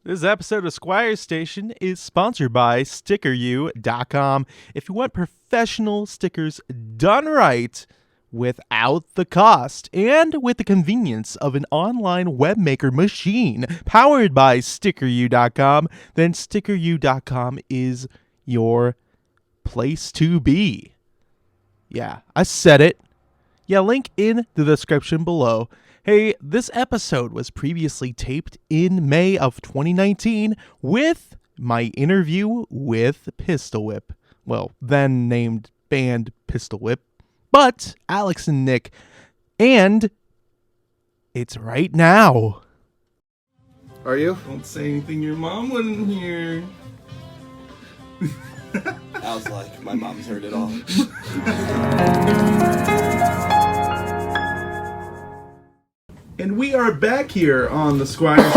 This episode of Squires Station is sponsored by StickerU.com. If you want professional stickers done right without the cost and with the convenience of an online webmaker machine powered by StickerU.com, then StickerU.com is your place to be. Yeah, I said it. Yeah, link in the description below. Hey, this episode was previously taped in May of 2019 with my interview with Pistol Whip. Well, then named band Pistol Whip, but Alex and Nick. And it's right now. Are you? Don't say anything your mom wouldn't hear. I was like, my mom's heard it all. And we are back here on the Squires.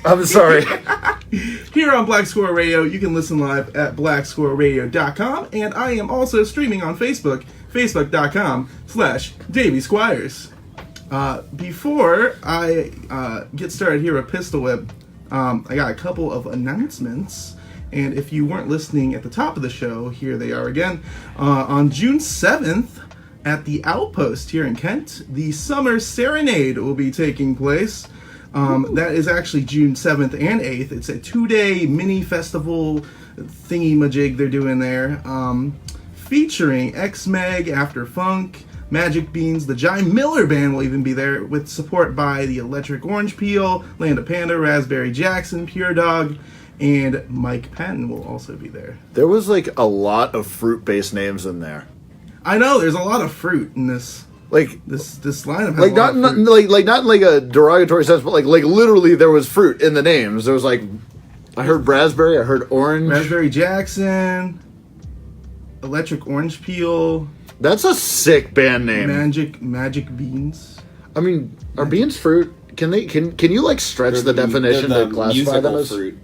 I'm sorry. Here on Black Squirrel Radio, you can listen live at blacksquirrelradio.com, and I am also streaming on Facebook, facebook.com/Davey Squires. Before I get started here with Pistol Whip, I got a couple of announcements. And if you weren't listening at the top of the show, here they are again. On June 7th, at the Outpost here in Kent, the Summer Serenade will be taking place. That is actually June 7th and 8th. It's a 2-day mini festival thingy-majig they're doing there. Featuring X-Meg, After Funk, Magic Beans, the Jai Miller Band will even be there, with support by the Electric Orange Peel, Land of Panda, Raspberry Jackson, Pure Dog, and Mike Patton will also be there. There was like a lot of fruit-based names in there. I know there's a lot of fruit in this. Like this lineup has like a lot not of fruit. not in like a derogatory sense, but like literally there was fruit in the names. There was like I heard raspberry, I heard orange. Raspberry Jackson, Electric Orange Peel. That's a sick band name. Magic Beans. I mean, are beans fruit? Can you like stretch the definition to classify them as fruit?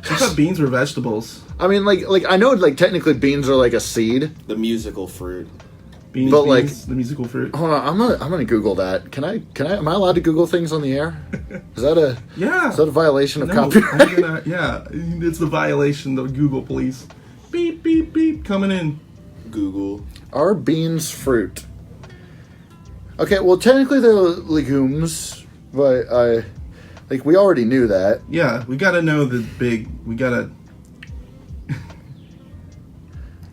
I thought beans were vegetables. I mean, like I know, like technically beans are like a seed. The musical fruit. Beans, but like the musical fruit. Hold on, I'm gonna Google that. Can I? Am I allowed to Google things on the air? Is that a yeah? Is that a violation of No, copyright? Yeah, it's the violation of Google police. Beep beep beep coming in. Google. Are beans fruit? Okay, well technically they're legumes, but like we already knew that. Yeah, we gotta know the big. We gotta.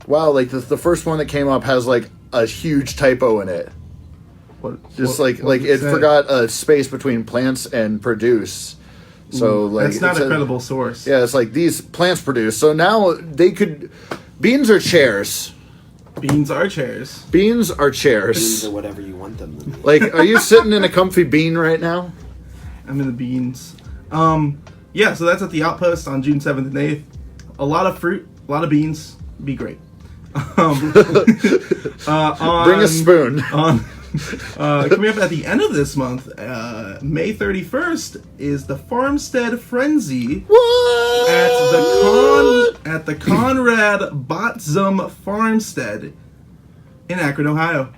Wow, like the first one that came up has like a huge typo in it. What it forgot a space between plants and produce. So like that's not a credible source. Yeah, it's like these plants produce. So now they could. Beans are chairs. Beans are chairs. Beans are chairs. Beans are whatever you want them to be. Like, are you sitting in a comfy bean right now? I'm in the beans. Yeah, so that's at the Outpost on June 7th and 8th. A lot of fruit, a lot of beans. Be great. Bring a spoon. Coming up at the end of this month, May 31st, is the Farmstead Frenzy. What? At the Conrad Botzum Farmstead in Akron, Ohio.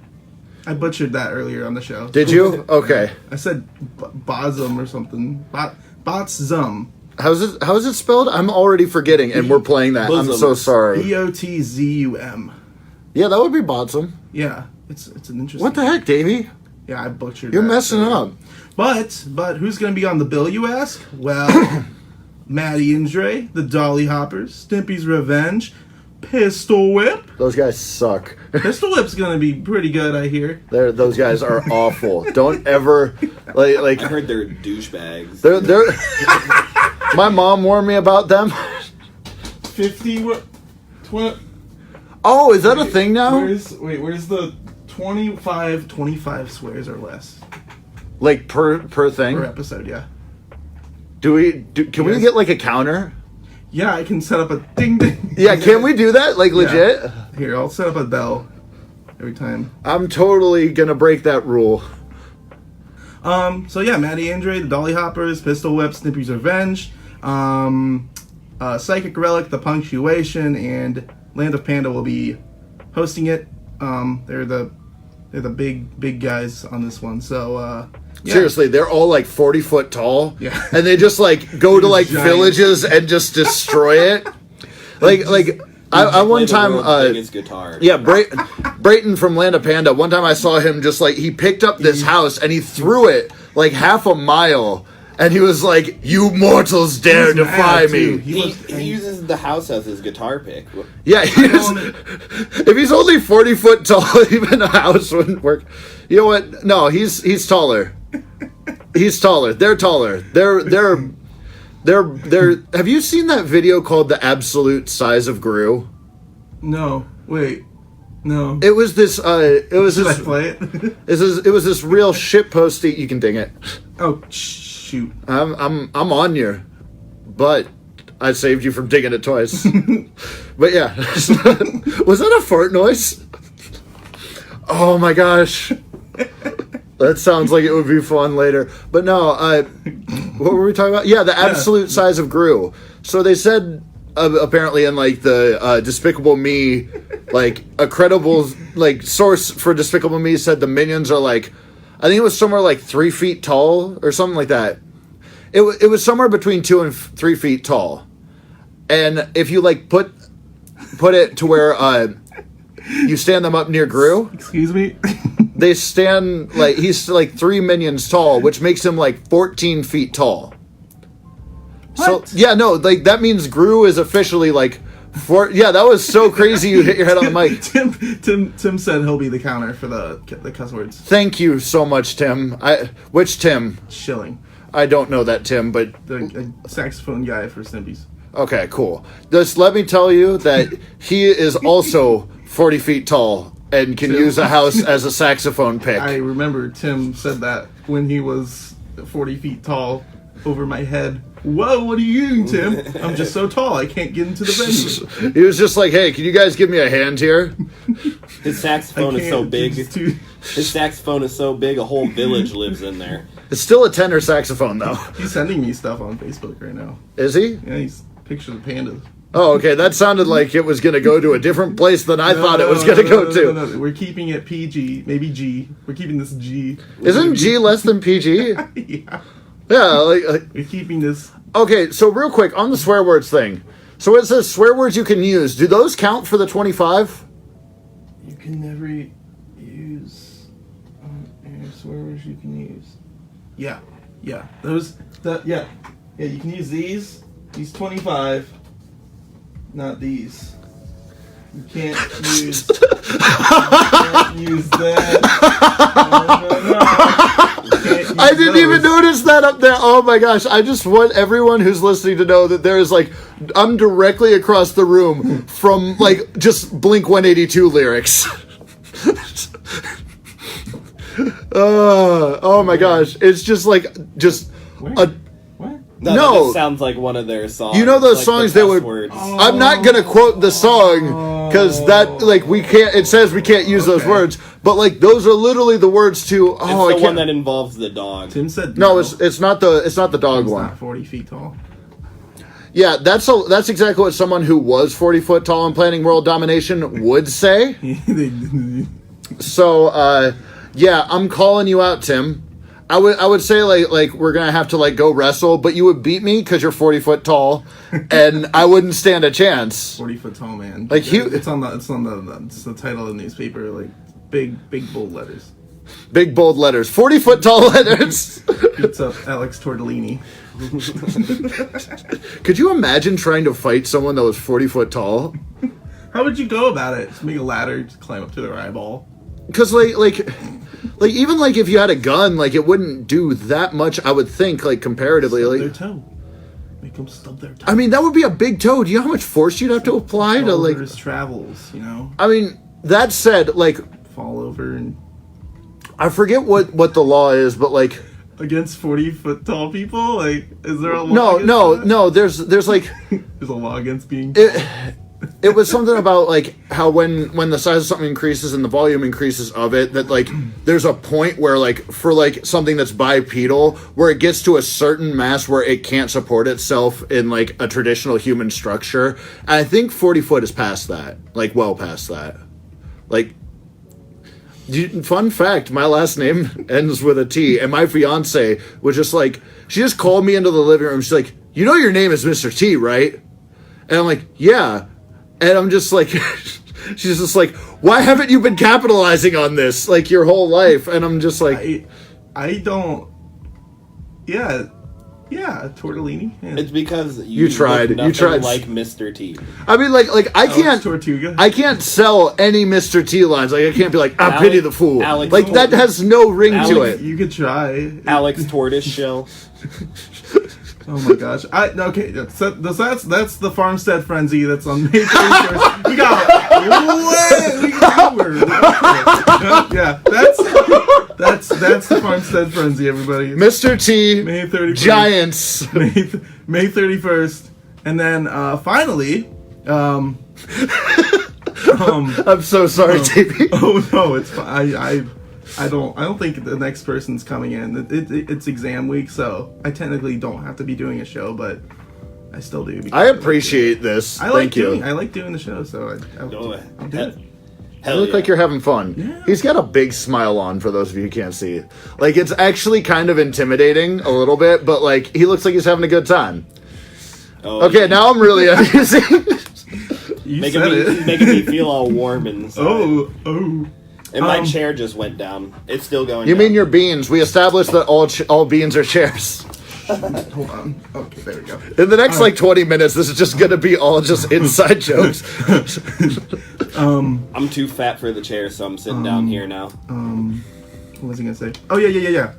I butchered that earlier on the show. Did you? Okay. I said Botzum or something. Botzum. How is it spelled? I'm already forgetting, and we're playing that. I'm so sorry. Botzum. Yeah, that would be Botzum. Yeah, it's an interesting. What the heck, Davey? Yeah, I butchered. You're messing up. But who's going to be on the bill, you ask? Well, Maddie and Dre, the Dolly Hoppers, Stimpy's Revenge, Pistol Whip. Those guys suck. Pistol Whip's going to be pretty good, I hear. Those guys are awful. Don't ever like. I heard they're douchebags. They're. My mom warned me about them. 50. Oh, is that a thing now? Where's the 25 swears or less? Like per thing? Per episode, yeah. Can we get like a counter? Yeah, I can set up a ding ding. Yeah, can we do that? Like legit? Yeah. Here, I'll set up a bell every time. I'm totally gonna break that rule. So yeah, Maddie Andre, the Dolly Hoppers, Pistol Whip, Snippy's Revenge, Psychic Relic, The Punctuation, and Land of Panda will be hosting it. They're the big guys on this one. So Yeah. Seriously, they're all like 40 foot tall. Yeah. And they just like go to like Giant. villages and just destroy it. I one time biggest guitar. yeah, Brayton from Land of Panda, one time I saw him just like he picked up this house and he threw it like half a mile and he was like, "You mortals dare defy me." He uses the house as his guitar pick. Yeah, if he's only 40 foot tall, even a house wouldn't work. You know what? No, he's taller. He's taller. They're taller. They're. Have you seen that video called "The Absolute Size of Gru"? No, wait, no. It was this. It was Should I this. play it? It was this real shit posty. You can ding it. Oh shoot! I'm on you, but I saved you from digging it twice. But yeah, was that a fart noise? Oh my gosh. That sounds like it would be fun later. But no, what were we talking about? Yeah, the absolute size of Gru. So they said, apparently in like the Despicable Me, like a credible like source for Despicable Me said the minions are like, I think it was somewhere like 3 feet tall or something like that. It was somewhere between 2 and 3 feet tall. And if you like put it to where you stand them up near Gru. Excuse me. They stand like he's like 3 minions tall, which makes him like 14 feet tall. What? So yeah, no, like that means Gru is officially like yeah, that was so crazy you hit your head on the mic. Tim said he'll be the counter for the cuss words. Thank you so much, Tim. Which Tim? Shilling. I don't know that Tim, but The saxophone guy for Snippy's. okay, cool. Just let me tell you that he is also 40 feet tall and can use a house as a saxophone pick. I remember Tim said that when he was 40 feet tall over my head. Whoa, what are you doing, Tim? I'm just so tall, I can't get into the venue. He was just like, "Hey, can you guys give me a hand here?" His saxophone is so big. It's too- His saxophone is so big, a whole village lives in there. It's still a tenor saxophone, though. He's sending me stuff on Facebook right now. Is he? Yeah, he's pictures of pandas. Oh, okay. That sounded like it was going to go to a different place than I thought it was going to go to. No. We're keeping it PG, maybe G. We're keeping this G. Isn't G less than PG? Yeah. Yeah. Like, We're keeping this. okay, so real quick on the swear words thing. So it says swear words you can use. Do those count for the 25? You can never use swear words you can use. Yeah. Yeah, you can use these 25, not these. You can't use that. No. I didn't even notice that up there. Oh my gosh. I just want everyone who's listening to know that there is like, I'm directly across the room from like just Blink 182 lyrics. Oh my gosh. It's just like, What? No. That sounds like one of their songs. You know those like songs the they cuss would. words. I'm not gonna quote the song because that like we can't. It says we can't use those words, but like those are literally the words to. It's Oh, I the can't. one that involves the dog. Tim said No, it's not the dog He's one. not 40 feet tall. Yeah, that's exactly what someone who was 40 foot tall and planning world domination would say. So, yeah, I'm calling you out, Tim. I would say like we're gonna have to like go wrestle, but you would beat me because you're 40 foot tall, and I wouldn't stand a chance. 40 foot tall man. Like it's the title of the newspaper, like big bold letters. Big bold letters, 40 foot tall letters. Beats up Alex Tortellini. Could you imagine trying to fight someone that was 40 foot tall? How would you go about it? Just make a ladder, just climb up to their eyeball. Because like even like if you had a gun, like it wouldn't do that much. I would think like comparatively. Stub Like their toe. Make them stub their toe. I mean, that would be a big toe. Do you know how much force you'd have to apply to like? His travels, you know. I mean, that said, like Fall over and I forget what the law is, but like against 40 foot tall people. Like, is there a law? no. There's like There's a law against being. it was something about like how when the size of something increases and the volume increases of it, that like there's a point where like for like something that's bipedal where it gets to a certain mass where it can't support itself in like a traditional human structure. And I think 40 foot is past that, like well past that. Like Fun fact, my last name ends with a T, and my fiance was just like, she just called me into the living room. She's like, you know your name is Mr. T, right? And I'm like, yeah. And I'm just like, she's just like, why haven't you been capitalizing on this, like, your whole life? And I'm just like... I don't... Yeah, tortellini. Yeah. It's because you tried. You tried like Mr. T. I mean, like I can't. Tortuga. I can't sell any Mr. T lines. Like I can't be like, pity the fool. Alex like that has no ring to it. You could try. Alex Tortoise Shell. Oh my gosh! Okay, so that's the Farmstead Frenzy that's on May 31st. We got yeah, that's the Farmstead Frenzy, everybody. Mr. T, May 31st, Giants, May 31st, and then finally, I'm so sorry, Davey. Oh no, it's fine. I don't think the next person's coming in. It's exam week, so I technically don't have to be doing a show, but I still do. I appreciate this. Thank you. I like doing the show, so I'll do it. You look like you're having fun. Yeah. He's got a big smile on, for those of you who can't see. Like, it's actually kind of intimidating a little bit, but, like, he looks like he's having a good time. Oh, okay, now I'm really uneasy. Making me feel all warm inside. Oh. And my chair just went down. It's still going You down. mean your beans? We established that all beans are chairs. Hold on. Okay, there we go. In the next, 20 minutes, this is just going to be all just inside jokes. I'm too fat for the chair, so I'm sitting down here now. What was I going to say? Oh, yeah.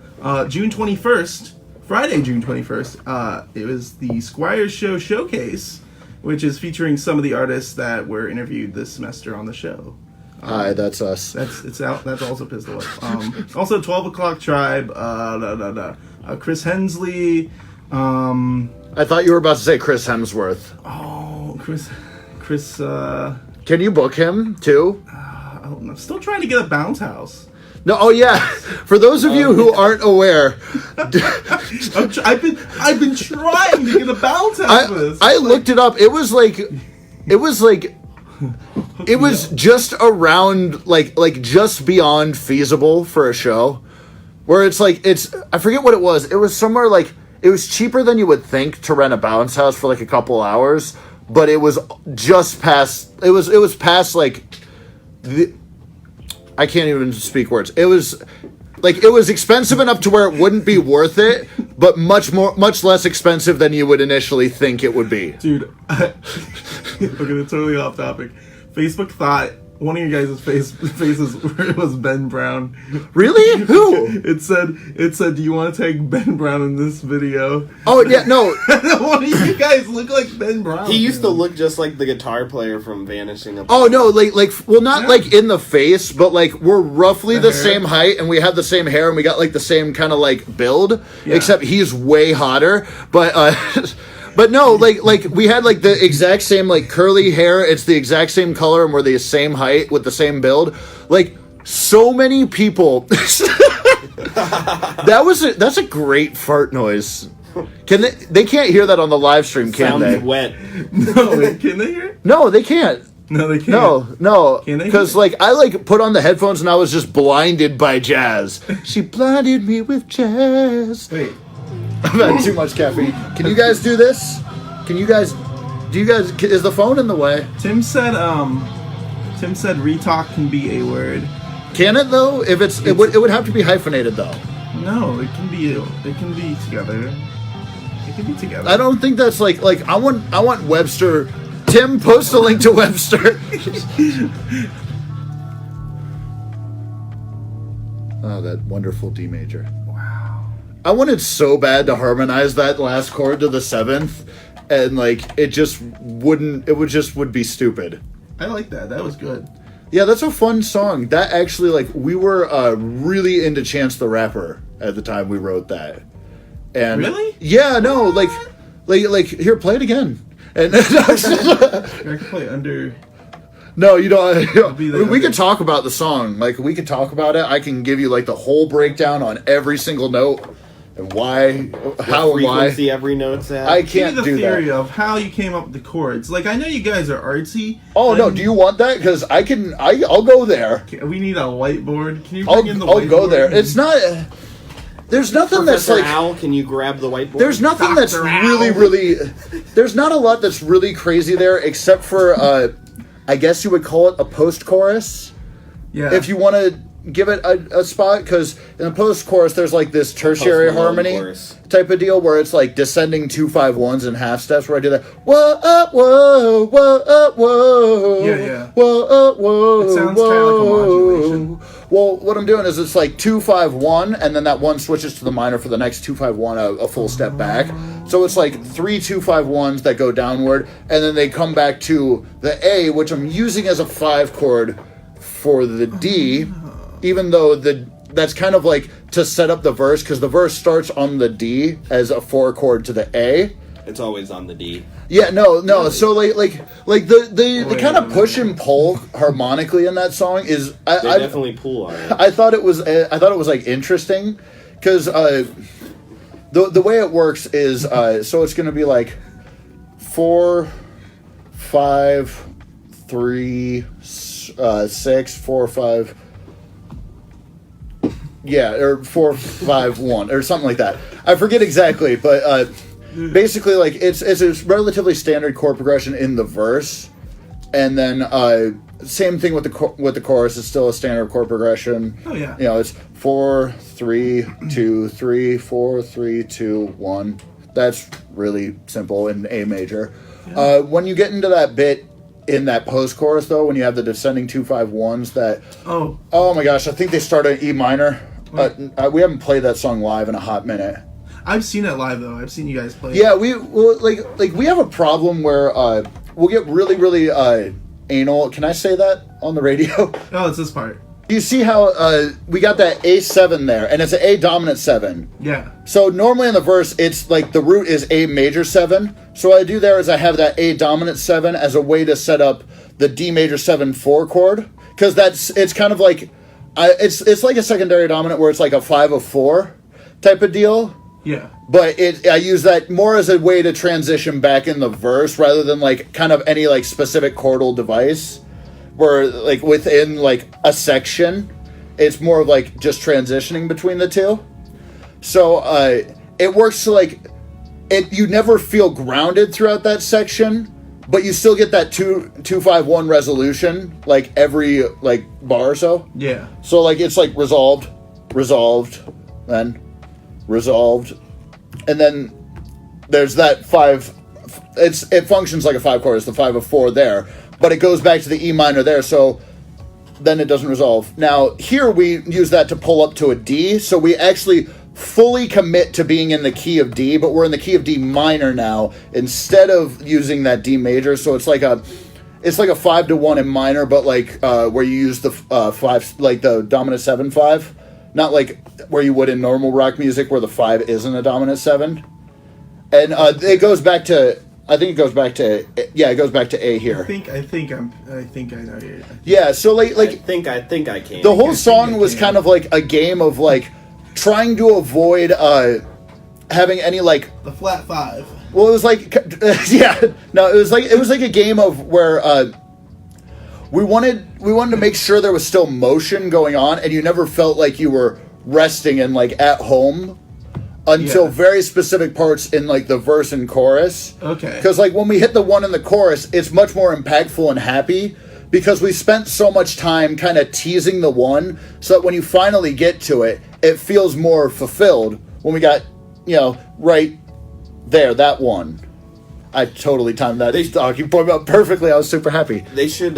June 21st, Friday, June 21st, it was the Squires Show Showcase, which is featuring some of the artists that were interviewed this semester on the show. Hi, that's us. That's also Pistol Whip. Also 12 O'Clock Tribe, Chris Hensley. I thought you were about to say Chris Hemsworth. Oh, Chris. Can you book him too? I'm still trying to get a bounce house. No, oh yeah. For those of you who aren't aware, I've been trying to get a bounce house for this. I looked it up. It was just around like just beyond feasible for a show, where it's I forget what it was. It was somewhere like it was cheaper than you would think to rent a bounce house for like a couple hours, but it was just past. It was past like the. I can't even speak words. It was expensive enough to where it wouldn't be worth it, but much less expensive than you would initially think it would be. Dude, okay, that's totally off topic. Facebook thought one of you guys' faces was Ben Brown. Really? Who? It said, do you want to take Ben Brown in this video? Oh yeah, no. One of you guys look like Ben Brown. He used to look just like the guitar player from Vanishing Apart. Oh no, not like in the face, but like we're roughly the same height and we have the same hair and we got like the same kind of like build, except he's way hotter. But but no, like we had like the exact same like curly hair. It's the exact same color and we're the same height with the same build. Like so many people. That's a great fart noise. Can they can't hear that on the live stream, can Sounds they? wet. No, wait, can they hear it? No, they can't. No, they can't. No. Can they? Because I put on the headphones and I was just blinded by jazz. She blinded me with jazz. Wait. I've had too much caffeine. Can you guys do this? Do you guys? Is the phone in the way? Tim said retalk can be a word. Can it though? If it would have to be hyphenated though. No, it can be together. It can be together. I don't think that's like I want Webster. Tim, post a link to Webster. Oh, that wonderful D major. Wow. I wanted so bad to harmonize that last chord to the seventh, and it would be stupid. I like that. That was good. Yeah, that's a fun song. That actually, we were really into Chance the Rapper at the time we wrote that. And really? Yeah, no, like here, play it again. And I can play under. No, you don't. We can could talk about the song. We could talk about it. I can give you the whole breakdown on every single note. and why, What how and why. frequency every note's at. I Give can't me the do theory that. of how you came up with the chords. Like, I know you guys are artsy. Oh no, and do you want that? Because I'll go there. We need a whiteboard. Can you bring in the I'll whiteboard? go there. It's not. There's nothing that's Professor like. Al, can you grab the whiteboard? There's nothing that's Dr. really, Al. really. There's not a lot that's really crazy there, except for I guess you would call it a post-chorus. Yeah. If you want to give it a spot, because in the post-chorus there's like this tertiary Post Malone harmony chorus. type of deal where it's like descending 2-5-1s and half steps where I do that whoa whoa whoa whoa Yeah. whoa whoa It sounds kinda like a modulation. Well, what I'm doing is it's like 2-5-1 and then that one switches to the minor for the next 2-5-1 a full step back. So it's like 3 2-5-1s that go downward and then they come back to the A, which I'm using as a 5 chord for the D, even though that's kind of like to set up the verse, because the verse starts on the D as a 4 chord to the A. It's always on the D. Yeah, no. So like the kind of push and pull harmonically in that song is They I definitely pull on it. I thought it was like interesting because the way it works is so it's going to be like 4 5 3 6 4 5. Yeah, or 4 5 1 or something like that. I forget exactly, but basically, like it's a relatively standard chord progression in the verse, and then same thing with the chorus. It's still a standard chord progression. Oh yeah. You know, it's 4 3 2 3 4 3 2 1. That's really simple in A major. Yeah. When you get into that bit in that post chorus, though, when you have the descending 2-5-1s, that oh my gosh, I think they start at E minor. We haven't played that song live in a hot minute. I've seen it live though. I've seen you guys play. Yeah, we have a problem where we'll get really anal. Can I say that on the radio? Oh, it's this part. You see how we got that A7 there, and it's an A dominant 7. Yeah. So normally in the verse, it's like the root is A major 7. So what I do there is I have that A dominant 7 as a way to set up the D major 7 4 chord, because it's kind of like it's like a secondary dominant where it's like a 5 of 4 type of deal. Yeah. But I use that more as a way to transition back in the verse rather than like kind of any like specific chordal device where like within like a section, it's more of like just transitioning between the two. So it works to like you never feel grounded throughout that section, but you still get that 2-5-1 resolution like every like bar or so. Yeah. So like it's like resolved, then resolved, and then there's that 5. It functions like a 5 chord. It's the 5 of 4 there, but it goes back to the E minor there. So then it doesn't resolve. Now here we use that to pull up to a D. So we actually fully commit to being in the key of D, but we're in the key of D minor now instead of using that D major. So it's like a 5-1 in minor, but like where you use the 5, like the dominant 7/5, not like where you would in normal rock music where the 5 isn't a dominant 7. And it goes back to it goes back to A here. I think I know you. Yeah, so like I think I can. the whole I song think I was can. kind of like a game of like trying to avoid having any like. The flat 5. Well, it was like, it was like a game of where we wanted to make sure there was still motion going on, and you never felt like you were resting and like at home until very specific parts in like the verse and chorus. Okay. Because like when we hit the 1 in the chorus, it's much more impactful and happy because we spent so much time kind of teasing the 1, so that when you finally get to it, it feels more fulfilled. When we got, right there, that 1. I totally timed that. You pointed out perfectly. I was super happy. They should,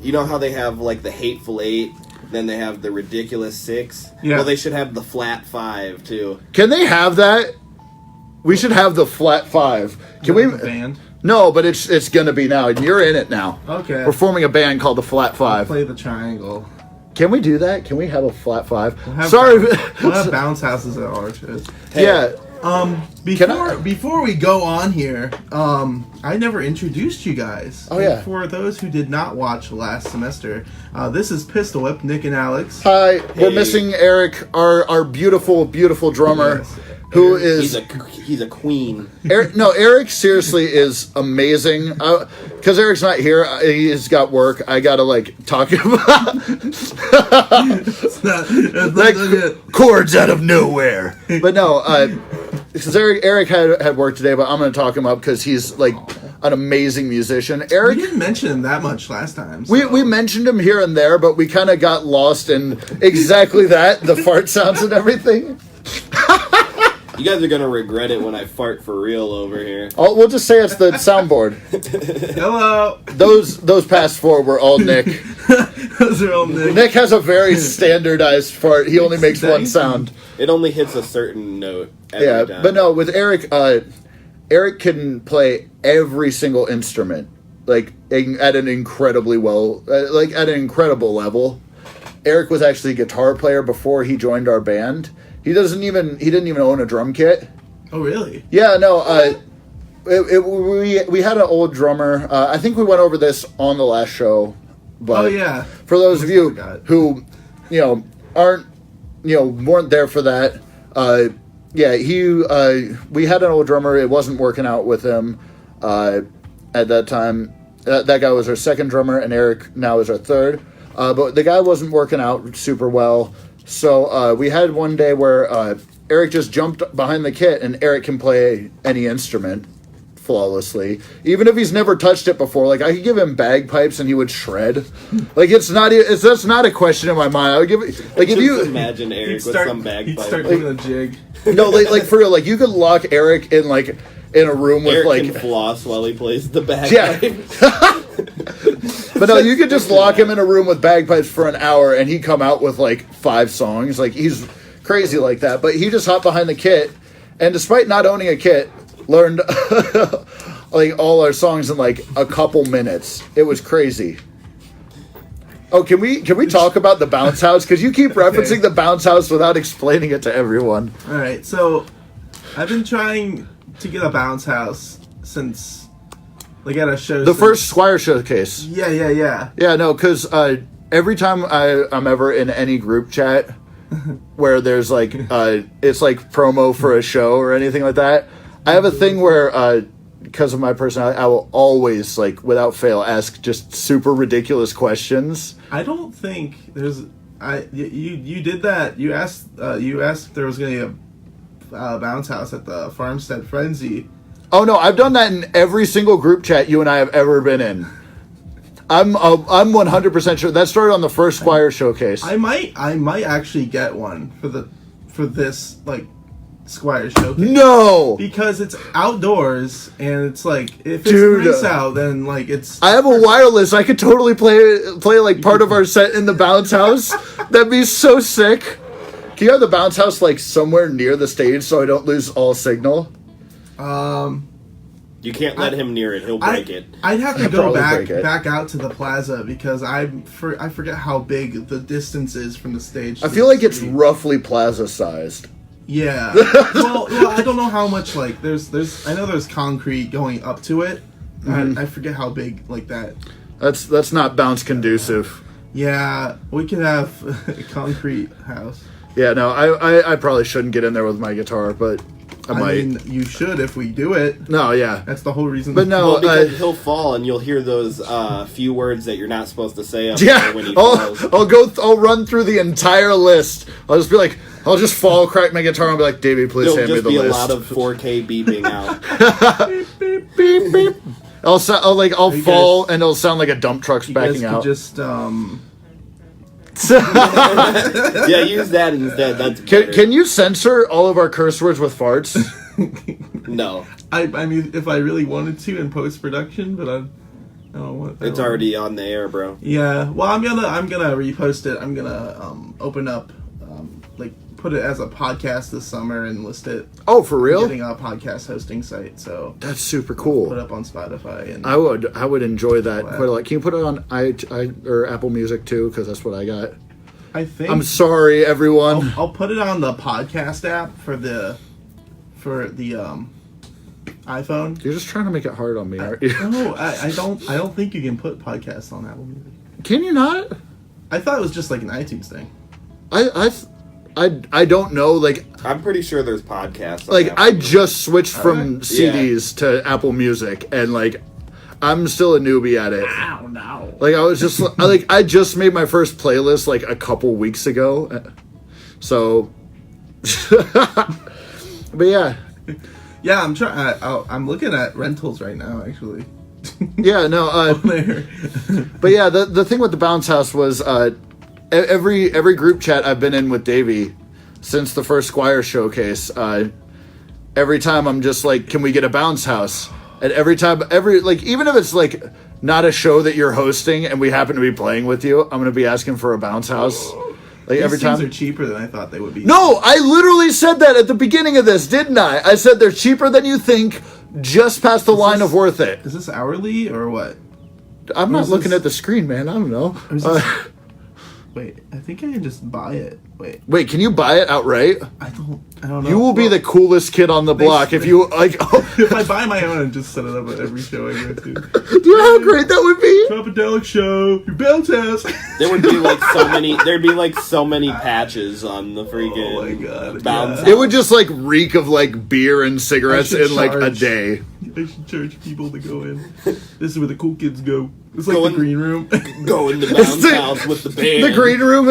you know how they have like the Hateful 8, then they have the Ridiculous 6? Yeah. Well, they should have the Flat 5 too. Can they have that? We should have the flat 5. Can we? Band? No, but it's gonna be now. You're in it now. Okay. We're forming a band called the Flat 5. Play the triangle. Can we do that? Can we have a flat 5? We'll have Sorry. We'll have bounce houses at our shows. Yeah. Before we go on here, I never introduced you guys. Oh, yeah. For those who did not watch last semester, this is Pistol Whip, Nick and Alex. Hi. We're Hey. missing Eric, our beautiful, beautiful drummer. Yes. who is he's a queen. Eric seriously is amazing. Because Eric's not here, he's got work. I gotta talk about chords out of nowhere. But no, because Eric had work today, but I'm gonna talk him up because he's an amazing musician. Eric, we didn't mention him that much last time. So. We mentioned him here and there, but we kind of got lost in exactly that, the fart sounds and everything. You guys are gonna regret it when I fart for real over here. We'll just say it's the soundboard. Hello. Those past four were all Nick. Those are all Nick. Nick has a very standardized fart. He only makes one sound. It only hits a certain note every time. But no, with Eric, Eric can play every single instrument at an incredibly at an incredible level. Eric was actually a guitar player before he joined our band. He didn't even own a drum kit. Oh, really? Yeah, no. We had an old drummer. I think we went over this on the last show. But for those of you who, weren't there for that, we had an old drummer. It wasn't working out with him at that time. That guy was our second drummer, and Eric now is our third. But the guy wasn't working out super well. So we had one day where Eric just jumped behind the kit, and Eric can play any instrument flawlessly, even if he's never touched it before. I could give him bagpipes, and he would shred. That's not a question in my mind. I would give it if you imagine Eric with some bagpipes. He'd start doing a jig. No, for real. You could lock Eric in in a room with Eric can floss while he plays the bagpipes. Yeah. But no, you could just lock him in a room with bagpipes for an hour, and he'd come out with 5 songs. He's crazy like that. But he just hopped behind the kit, and despite not owning a kit, learned all our songs in a couple minutes. It was crazy. Oh, can we talk about the bounce house? Because you keep referencing the bounce house without explaining it to everyone. All right, so I've been trying to get a bounce house since. At a show. The first Squire showcase. Yeah. Yeah, no, because every time I'm ever in any group chat where there's it's promo for a show or anything like that, I have a thing where because of my personality, I will always without fail ask just super ridiculous questions. I don't think there's. You did that. You asked if there was going to be a bounce house at the Farmstead Frenzy. Oh no, I've done that in every single group chat you and I have ever been in. I'm 100% sure that started on the first Squire showcase. I might actually get one for this Squire showcase. No, because it's outdoors and it's if it's nice out, then it's. I have a wireless. I could totally play part of our set in the bounce house. That'd be so sick. Can you have the bounce house somewhere near the stage so I don't lose all signal? You can't let him near it. He'll break it. I'd have to go back out to the plaza because I forget how big the distance is from the stage. I feel it's roughly plaza sized. Yeah. well, I don't know how much there's. I know there's concrete going up to it. I forget how big that. That's not bounce conducive. Yeah, we could have a concrete house. Yeah, no, I probably shouldn't get in there with my guitar, but. I mean, you should if we do it. No, yeah. That's the whole reason. But no, because he'll fall and you'll hear those few words that you're not supposed to say up there when he falls. I'll run through the entire list. I'll just be I'll just fall, crack my guitar, and be like, Davey, please hand me the list. There'll just be a lot of 4K beeping out. Beep, beep, beep, beep. I'll fall, and it'll sound like a dump truck's backing out. Just, yeah, use that instead. That's can you censor all of our curse words with farts? No. I mean, if I really wanted to in post production, but I don't want. It's already on the air, bro. Yeah. Well, I'm gonna repost it. I'm gonna open up, put it as a podcast this summer and list it. Oh, for real? I'm getting a podcast hosting site, so that's super cool. Put it up on Spotify, and I would enjoy that quite a lot. Can you put it on or Apple Music too? Because that's what I got. I think. I'm sorry, everyone. I'll put it on the podcast app for the iPhone. You're just trying to make it hard on me, aren't you? No, I don't think you can put podcasts on Apple Music. Can you not? I thought it was just an iTunes thing. I don't know. Like, I'm pretty sure there's podcasts. On like Apple I Music. just switched from CDs to Apple Music, and like I'm still a newbie at it. I don't know. Like I was just I just made my first playlist like a couple weeks ago, so. But yeah. Yeah, I'm trying. I'm looking at rentals right now, actually. Yeah, no. There. But yeah, the thing with the bounce house was every group chat I've been in with Davey since the first Squires showcase. Every time I'm just like, can we get a bounce house? And every time, even if it's like not a show that you're hosting and we happen to be playing with you, I'm gonna be asking for a bounce house. Like every These things time. are cheaper than I thought they would be. No, I literally said that at the beginning of this, didn't I? I said they're cheaper than you think, just past the line of worth it. Is this hourly or what? I'm not is looking this? at the screen, man. I don't know. Or is this- Wait, I think I can just buy it. Wait, can you buy it outright? I don't know. You will be Well, the coolest kid on the block if you like. if I buy my own and just set it up at every show I go to. Do you know how great that would be? Tropodelic show, your bounce house. There would be like so many. There'd be like so many patches on the freaking. Oh my God, Bounce. yeah. It would just like reek of like beer and cigarettes I should in like a charge. day. I should charge people to go in. This is where the cool kids go. It's like Go the in- green room. Go in the bounce house with the band. The green room.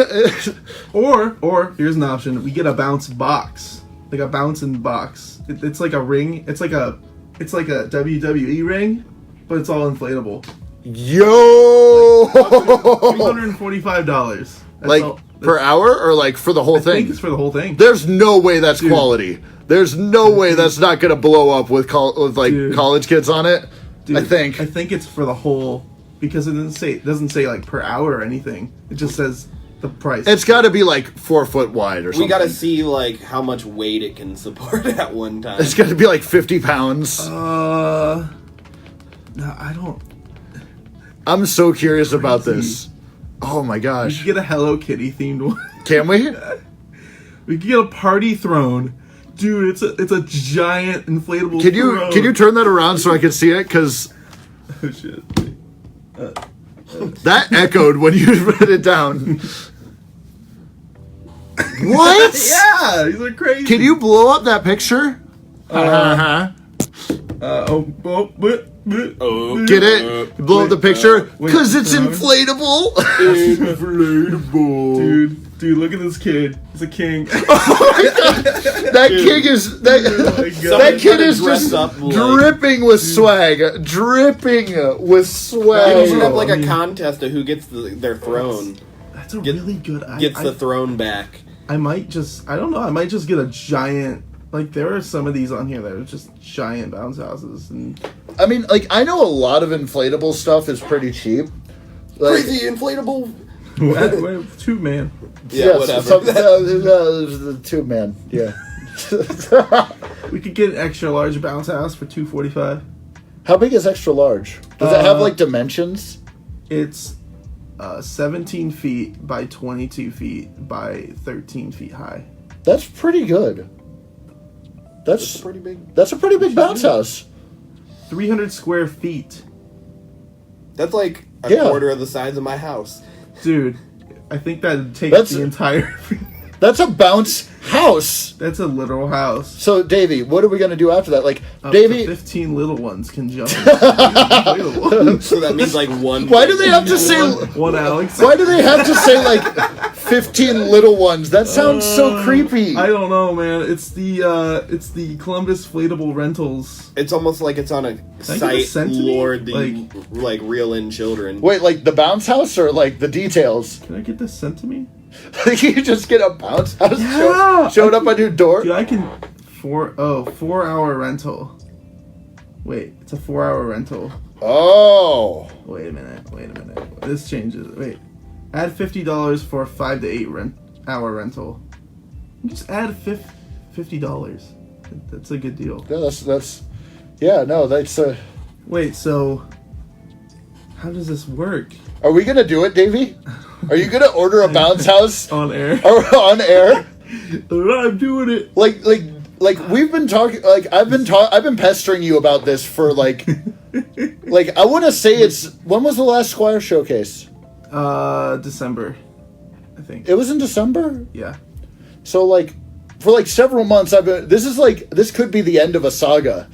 Or here's an option: we get a bounce box, like a bouncing box. It's like a ring. It's like a WWE ring, but it's all inflatable. Yo! $345. Like per hour or like for the whole I think thing? it's for the whole thing. There's no way that's quality. There's no way that's not gonna blow up with Dude. college kids on it. Dude, I think. I think it's for the whole, because it doesn't say like per hour or anything. It just says the price. It's got to be like 4 foot wide or something. We gotta see like how much weight it can support at one time. It's got to be like 50 pounds. No, I don't. I'm so curious about this. Oh my We gosh. could get a Hello Kitty themed one. Can we? We could get a party throne. Dude, it's a giant inflatable throne. Can you turn that around so I can see it? Because Oh shit. that echoed when you read it down. What? Yeah, these are crazy. Can you blow up that picture? Oh, Get it? Blow up the picture? wait, Because it's throne? inflatable. Dude, look at this kid. He's a king. That king is that God. kid is Dress just up like- dripping with swag. Dripping with We swag. should have like I a mean- contest of who gets their throne, That's a Get- really good gets the idea. throne back. I might just, I don't know, I might just get a giant, like there are some of these on here that are just giant bounce houses. And I mean, like, I know a lot of inflatable stuff is pretty cheap. Like, Crazy inflatable. two man. Yeah, whatever. The 2 man. Yeah. We could get an extra large bounce house for $245. How big is extra large? Does it have like dimensions? It's 17 feet by 22 feet by 13 feet high. That's pretty good. It's pretty big. That's a pretty big bounce house. 300 square feet. That's like a Yeah. quarter of the size of my house. Dude, I think that takes That's- the entire... That's a bounce house. That's a literal house. So, Davey, what are we gonna do after that? Like, Up Davey, to 15 little ones can jump. Inflatable. So that means like one. why do they have to say? One Alex. Why do they have to say like 15 little ones? That sounds so creepy. I don't know, man. It's the Columbus Inflatable Rentals. It's almost like it's on a I get a site cent to me? lured the like reel in children. Wait, like the bounce house or like the details? Can I get this sent to me? You just get a bounce house Yeah! showed up on your door? Dude, I can 4-hour rental. Wait, it's a 4-hour rental. Oh. Wait a minute. This changes. Wait, add $50 for a 5 to 8 hour rental. Just add $50. That's a good deal. Yeah, that's yeah, no, that's Wait, so how does this work Are we gonna do it, Davey? Are you gonna order a bounce house on air? on air? I'm doing it. Like we've been talking. Like I've been pestering you about this for like I want to say it's when was the last Squire showcase? December, I think. It was in December. Yeah. So like for like several months this could be the end of a saga.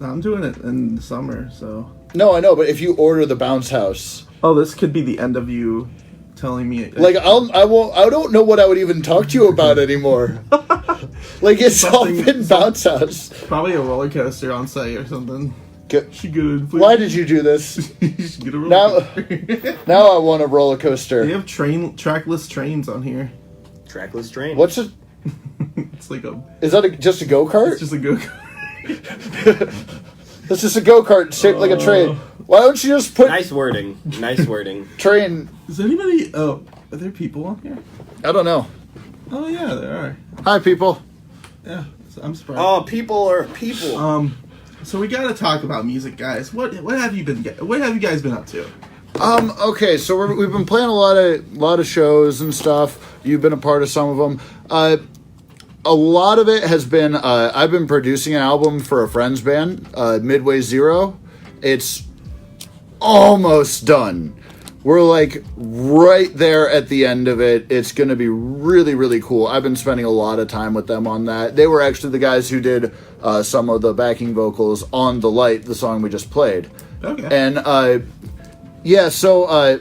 I'm doing it in the summer, so. No, I know, but if you order the bounce house. Oh, this could be the end of you telling me. Like I don't know what I would even talk to you about anymore. Like it's all been bounce house. Probably a roller coaster on site or something. Why did you do this? Get a roller coaster. Now I want a roller coaster. They have trackless trains on here. Trackless train. What's it? It's like Is that just a go-kart? It's just a go-kart. It's just a go-kart shaped like a train. Why don't you just put... Nice wording. Nice wording. Train... Is anybody... Oh, are there people on here? I don't know. Oh, yeah, there are. Hi, people. Yeah, I'm surprised. Oh, people are people. So we gotta talk about music, guys. What have you guys been up to? Okay, so we've been playing a lot of shows and stuff. You've been a part of some of them. A lot of it has been I've been producing an album for a friend's band, Midway Zero. It's almost done. We're like right there at the end of it. It's going to be really, really cool. I've been spending a lot of time with them on that. They were actually the guys who did some of the backing vocals on The Light, the song we just played. Okay. And yeah, so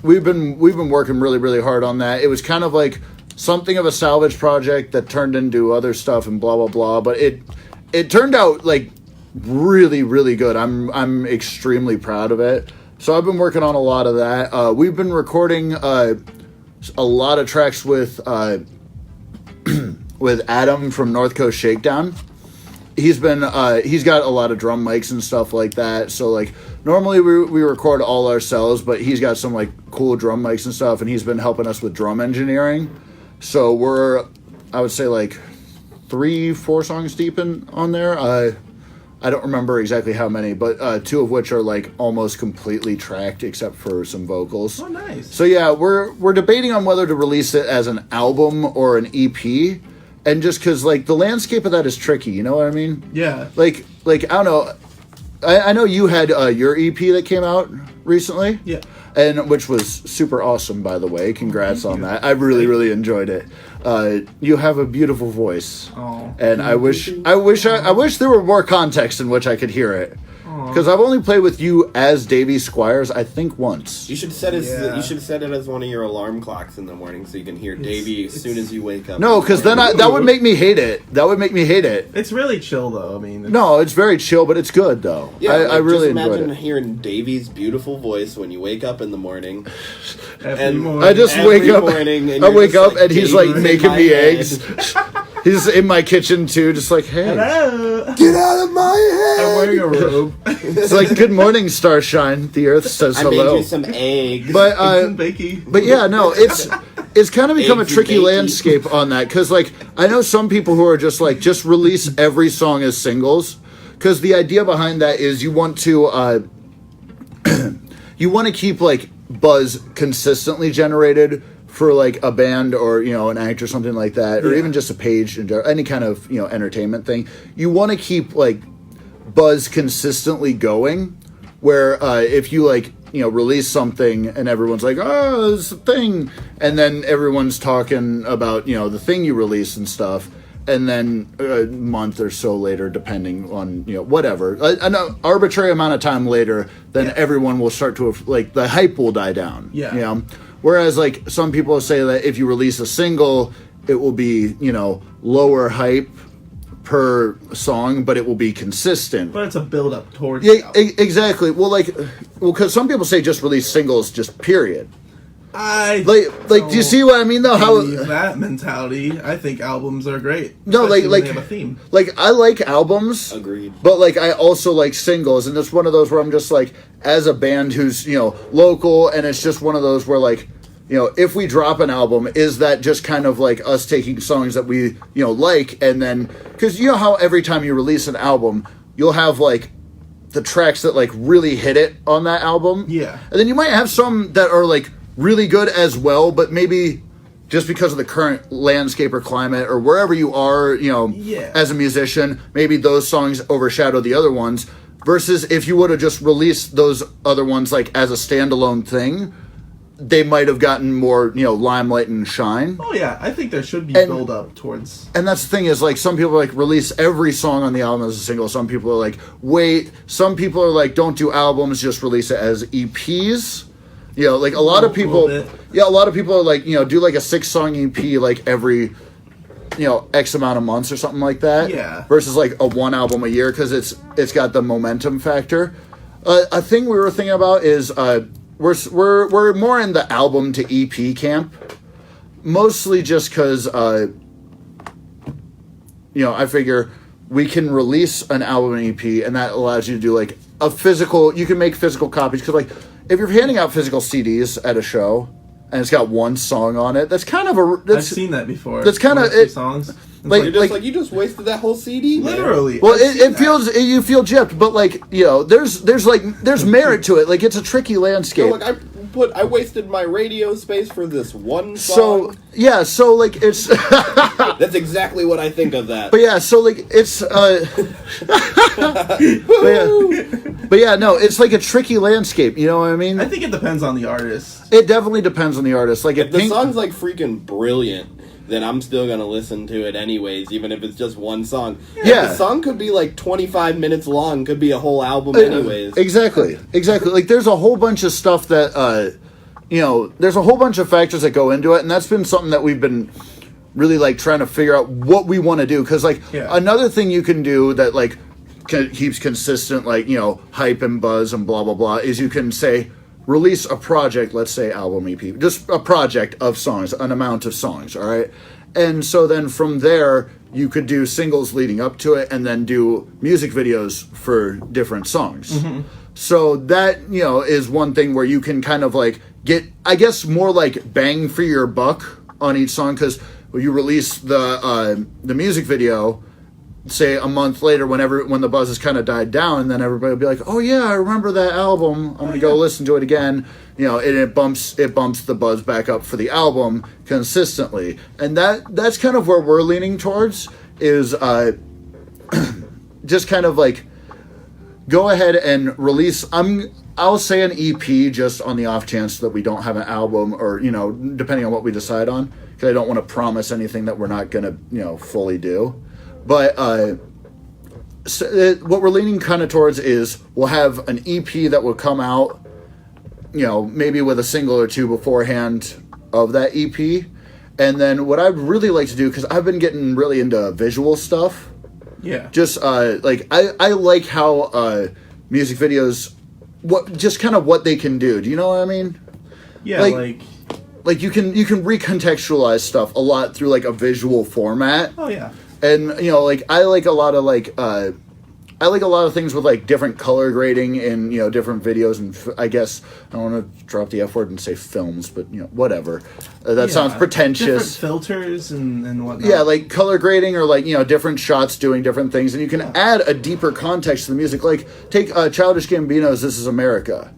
we've been working really, really hard on that. It was kind of like something of a salvage project that turned into other stuff and blah blah blah. But it turned out like really, really good. I'm extremely proud of it. So I've been working on a lot of that. We've been recording a lot of tracks with with Adam from North Coast Shakedown. He's got a lot of drum mics and stuff like that. So like normally we record all ourselves, but he's got some like cool drum mics and stuff, and he's been helping us with drum engineering. So we're, I would say like 3-4 songs deep on there. I don't remember exactly how many, but 2 of which are like almost completely tracked except for some vocals. Oh, nice. So yeah, we're debating on whether to release it as an album or an EP, and just because like the landscape of that is tricky, you know what I mean? Yeah. Like I don't know. I know you had your EP that came out recently. Yeah. And which was super awesome, by the way. Congrats on that. I really enjoyed it. You have a beautiful voice, and I wish there were more context in which I could hear it. Because I've only played with you as Davey Squires, I think once. You should set it as one of your alarm clocks in the morning so you can hear Davey as soon as you wake up. No, because then that would make me hate it. It's really chill though. I mean, no, it's very chill, but it's good though. Yeah, I really enjoyed imagine it. Hearing Davey's beautiful voice when you wake up in the morning. every morning. I just wake up. Morning, and I you're wake just up and he's like "Davey's in making my me head." eggs. He's in my kitchen too, just like, hey, Hello. get out of my head. I'm wearing a robe. It's like, good morning, Starshine. The Earth says I hello. made you some eggs. But Bakey. but yeah, no, it's kind of become a Eggsy tricky bakey. landscape on that, because like I know some people who are just like, just release every song as singles, because the idea behind that is you want to you want to keep like buzz consistently generated for like a band or an act or something like that, or even just a page and any kind of entertainment thing. You want to keep like buzz consistently going, where if you like release something and everyone's like, oh, this is a thing, and then everyone's talking about the thing you released and stuff, and then a month or so later, depending on whatever, an arbitrary amount of time later, then everyone will start to like the hype will die down. Whereas like some people say that if you release a single, it will be lower hype per song, but it will be consistent. But it's a build up towards. Yeah, exactly. Well, because some people say just release singles, just period. Do you see what I mean though? How that mentality? I think albums are great. No, especially when like they have a theme. Like I like albums. Agreed. But like I also like singles, and it's one of those where I'm just like, as a band who's local, and it's just one of those where like if we drop an album, is that just kind of like us taking songs that we like, and then because how every time you release an album, you'll have like the tracks that like really hit it on that album, and then you might have some that are like really good as well, but maybe just because of the current landscape or climate or wherever you are, as a musician, maybe those songs overshadow the other ones, versus if you would have just released those other ones like as a standalone thing, they might have gotten more, limelight and shine. Oh yeah, I think there should be build up towards. And that's the thing is, like, some people like release every song on the album as a single. Some people are like, wait. Some people are like, don't do albums, just release it as EPs. Like a lot of people. Yeah, a lot of people are like, do like a 6-song EP like every, X amount of months or something like that. Yeah. Versus like a 1 album a year because it's got the momentum factor. A thing we were thinking about is we're more in the album to EP camp, mostly just because I figure we can release an album and EP, and that allows you to do like a physical. You can make physical copies because like if you're handing out physical CDs at a show and it's got 1 song on it, that's kind of I've seen that before. That's kind of songs. Like, you just wasted that whole CD. Literally. Well, it feels you feel gypped, but like there's merit to it. Like it's a tricky landscape. I wasted my radio space for this one So song. yeah, so like it's That's exactly what I think of that. But yeah, so like it's but yeah, no, it's like a tricky landscape. You know what I mean? I think it depends on the artist. It definitely depends on the artist. Like if the song's like freaking brilliant, then I'm still gonna listen to it anyways, even if it's just 1 song. Yeah. The song could be like 25 minutes long, could be a whole album anyways. Exactly. Like there's a whole bunch of stuff that there's a whole bunch of factors that go into it, and that's been something that we've been really like trying to figure out what we want to do. Because like another thing you can do that like keeps consistent like hype and buzz and blah blah blah is you can say release a project, let's say album EP, just a project of songs, an amount of songs, all right? And so then from there, you could do singles leading up to it and then do music videos for different songs. Mm-hmm. So that, is one thing where you can kind of like get, I guess, more like bang for your buck on each song, because when you release the music video, say a month later when the buzz has kind of died down, and then everybody will be like, oh yeah, I remember that album, I'm gonna go listen to it again, and it bumps the buzz back up for the album consistently. And that's kind of where we're leaning towards is just kind of like go ahead and release I'll say an EP just on the off chance that we don't have an album, or depending on what we decide on, because I don't want to promise anything that we're not gonna fully do. But what we're leaning kind of towards is we'll have an EP that will come out, maybe with a single or 2 beforehand of that EP. And then what I'd really like to do, because I've been getting really into visual stuff. Yeah. Just like I like how music videos, what they can do. Do you know what I mean? Yeah, like you can recontextualize stuff a lot through like a visual format. Oh yeah. And I like a lot of things with like different color grading in different videos, and I guess I don't want to drop the F word and say films, but whatever. That sounds pretentious. Different filters and whatnot. Yeah, like color grading or like different shots doing different things, and you can add a deeper context to the music. Like take Childish Gambino's "This Is America."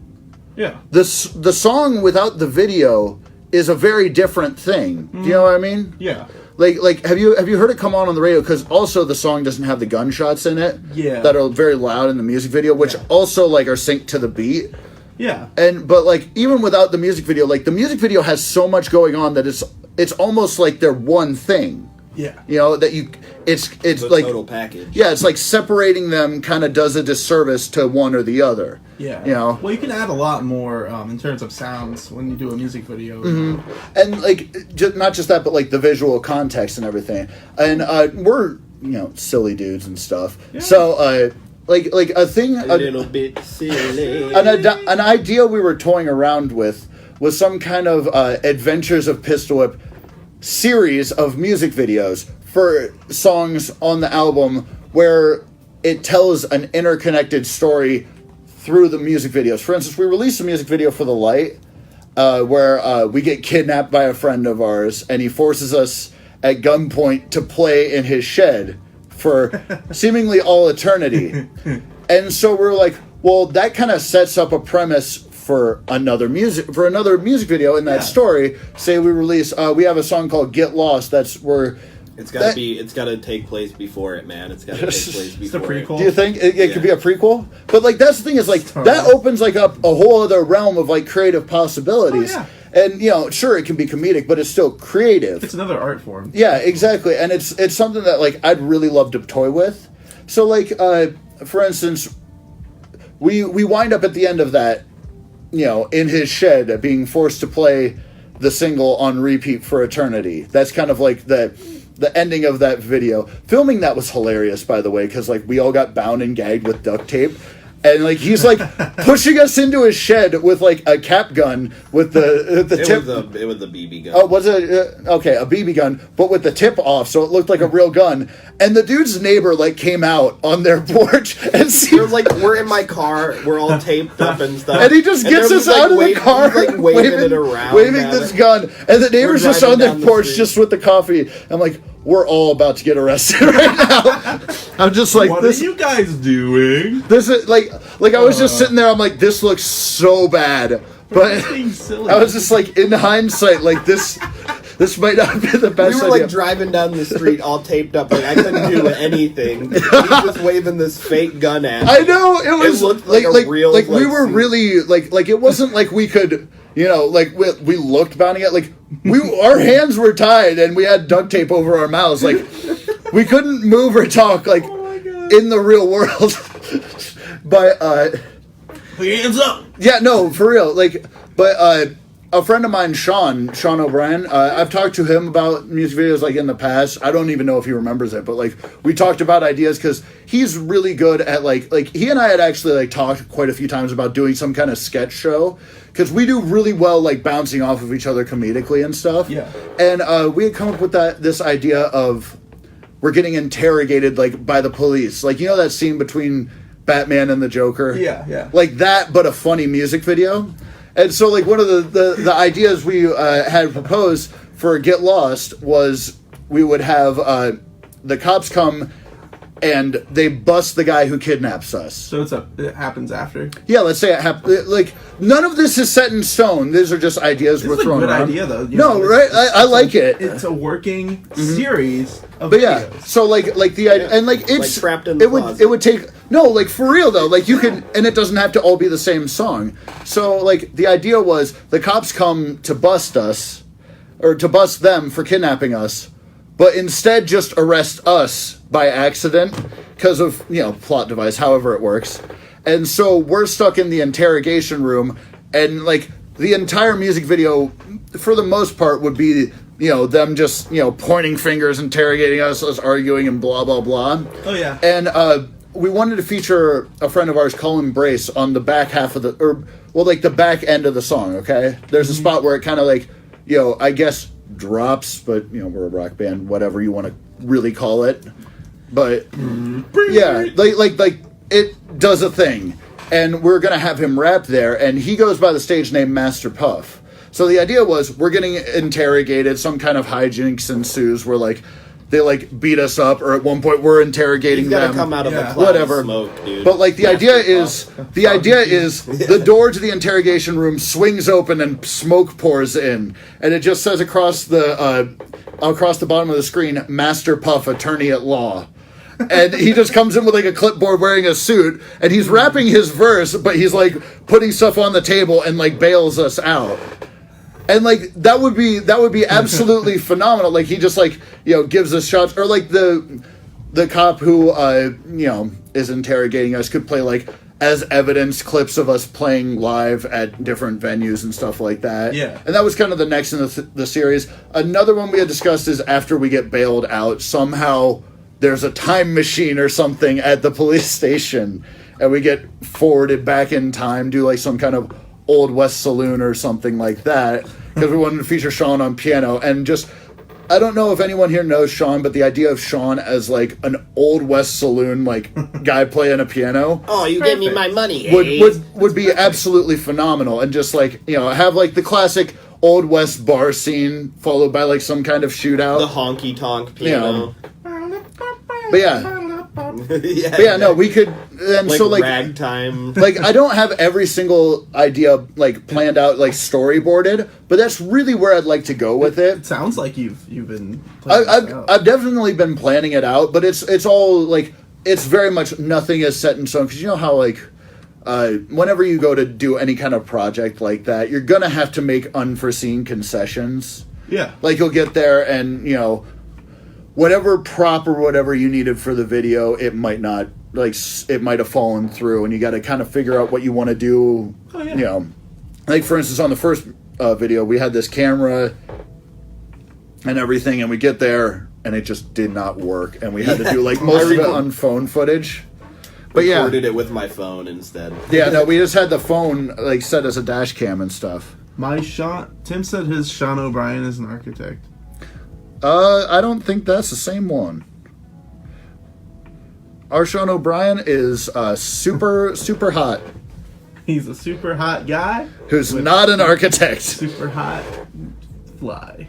Yeah. The song without the video is a very different thing. Do you know what I mean? Yeah. Like have you heard it come on the radio? Because also the song doesn't have the gunshots in it. Yeah. That are very loud in the music video, which also like are synced to the beat. Yeah. But like even without the music video, like the music video has so much going on that it's almost like they're one thing. Yeah. It's the like total package. Yeah, it's like separating them kind of does a disservice to one or the other. Yeah. Well, you can add a lot more in terms of sounds when you do a music video. Mm-hmm. And like not just that, but like the visual context and everything. And we're silly dudes and stuff. Yeah. So like a thing, a little bit silly. An idea we were toying around with was some kind of Adventures of Pistol Whip series of music videos for songs on the album where it tells an interconnected story through the music videos. For instance, we released a music video for The Light where we get kidnapped by a friend of ours, and he forces us at gunpoint to play in his shed for seemingly all eternity. And so we're like, well, that kind of sets up a premise for another music video in that story. Say we release we have a song called Get Lost, that's where it's gotta take place before it, man. It's gotta take place before it's a prequel. Do you think it could be a prequel? But like that's the thing is like that opens like up a whole other realm of like creative possibilities. Oh, yeah. And, sure, it can be comedic, but it's still creative. It's another art form. Yeah, exactly. And it's something that, like, I'd really love to toy with. So, like, for instance, we wind up at the end of that, in his shed, being forced to play the single on repeat for eternity. That's kind of like the ending of that video. Filming that was hilarious, by the way, because, like, we all got bound and gagged with duct tape. And, like, he's, like, pushing us into his shed with, like, a cap gun with the tip. It was the BB gun. Oh, was it? Okay, a BB gun, but with the tip off, so it looked like a real gun. And the dude's neighbor, like, came out on their porch and It was like, we're in my car, we're all taped up and stuff. And he just gets us out of the car, he's, like, waving it around. Waving this gun. And the neighbor's just on their porch just with the coffee. I'm like, we're all about to get arrested right now. I'm just like, what are you guys doing? This is like I was just sitting there. I'm like, this looks so bad. But I was just like, in hindsight, like this might not be the best idea. We were like driving down the street all taped up. Like I couldn't do anything. He was waving this fake gun at me. I know it was looked like a real, like we were really like it wasn't like we could. Like we looked bound to get like our hands were tied and we had duct tape over our mouths. Like we couldn't move or talk like in the real world. But put your hands up. Yeah, no, for real. Like, but a friend of mine, Sean O'Brien, I've talked to him about music videos like in the past. I don't even know if he remembers it, but like we talked about ideas because he's really good at like he and I had actually like talked quite a few times about doing some kind of sketch show because we do really well like bouncing off of each other comedically and stuff. Yeah. And we had come up with this idea of we're getting interrogated like by the police, like that scene between Batman and the Joker. Yeah. Like that, but a funny music video. And so, like, one of the ideas we had proposed for Get Lost was we would have the cops come and they bust the guy who kidnaps us. So it happens after? Yeah, let's say it happens. Like, none of this is set in stone. These are just ideas we're throwing around. It's a good idea, though. No, right? I like it. It's a working series of But videos. yeah, so like the idea, and like it's like trapped in the closet. it would take like for real though, like you can, and it doesn't have to all be the same song. So like the idea was the cops come to bust us, or to bust them for kidnapping us, but instead just arrest us by accident because of plot device, however it works, and so we're stuck in the interrogation room, and like the entire music video, for the most part, would be them just, pointing fingers, interrogating us arguing, and blah, blah, blah. Oh, yeah. And we wanted to feature a friend of ours, Colin Brace, on the back half of the back end of the song, okay? There's a spot where it kind of like, I guess drops, but, we're a rock band, whatever you want to really call it. But, yeah, like it does a thing. And we're going to have him rap there, and he goes by the stage name Master Puff. So the idea was we're getting interrogated, some kind of hijinks ensues where like they like beat us up, or at one point we're interrogating He's gotta them. come out of a cloud whatever. of smoke, dude. But like the idea is the door to the interrogation room swings open and smoke pours in, and it just says across the bottom of the screen, Master Puff, attorney at law. And he just comes in with like a clipboard wearing a suit, and he's rapping his verse, but he's like putting stuff on the table and like bails us out. And like that would be absolutely phenomenal. Like he just like gives us shots, or like the cop who is interrogating us could play like as evidence clips of us playing live at different venues and stuff like that. Yeah. And that was kind of the next in the series. Another one we had discussed is after we get bailed out, somehow there's a time machine or something at the police station, and we get forwarded back in time, do like some kind of Old West saloon or something like that, because we wanted to feature Sean on piano. And just, I don't know if anyone here knows Sean, but the idea of Sean as like an Old West saloon like guy playing a piano, oh, you gave me my money, would be absolutely phenomenal. And just like have like the classic Old West bar scene followed by like some kind of shootout, the honky tonk piano. But yeah, no, we could, and like so like ragtime. Like I don't have every single idea like planned out, like storyboarded, but that's really where I'd like to go with it. It sounds like you've been planning this out. I've definitely been planning it out, but it's all like it's very much nothing is set in stone, because you know how like whenever you go to do any kind of project like that, you're gonna have to make unforeseen concessions. Yeah. Like you'll get there and, you know, whatever prop or whatever you needed for the video, it might not, like, it might have fallen through, and you got to kind of figure out what you want to do. Oh, yeah. You know, like for instance, on the first video, we had this camera and everything, and we get there and it just did not work, and we had to do like most of it on phone footage. But yeah, recorded it with my phone instead. Yeah, no, we just had the phone like set as a dash cam and stuff. Tim said his Sean O'Brien is an architect. I don't think that's the same one. Our Sean O'Brien is super hot. He's a super hot guy Who's not an architect. Super hot fly.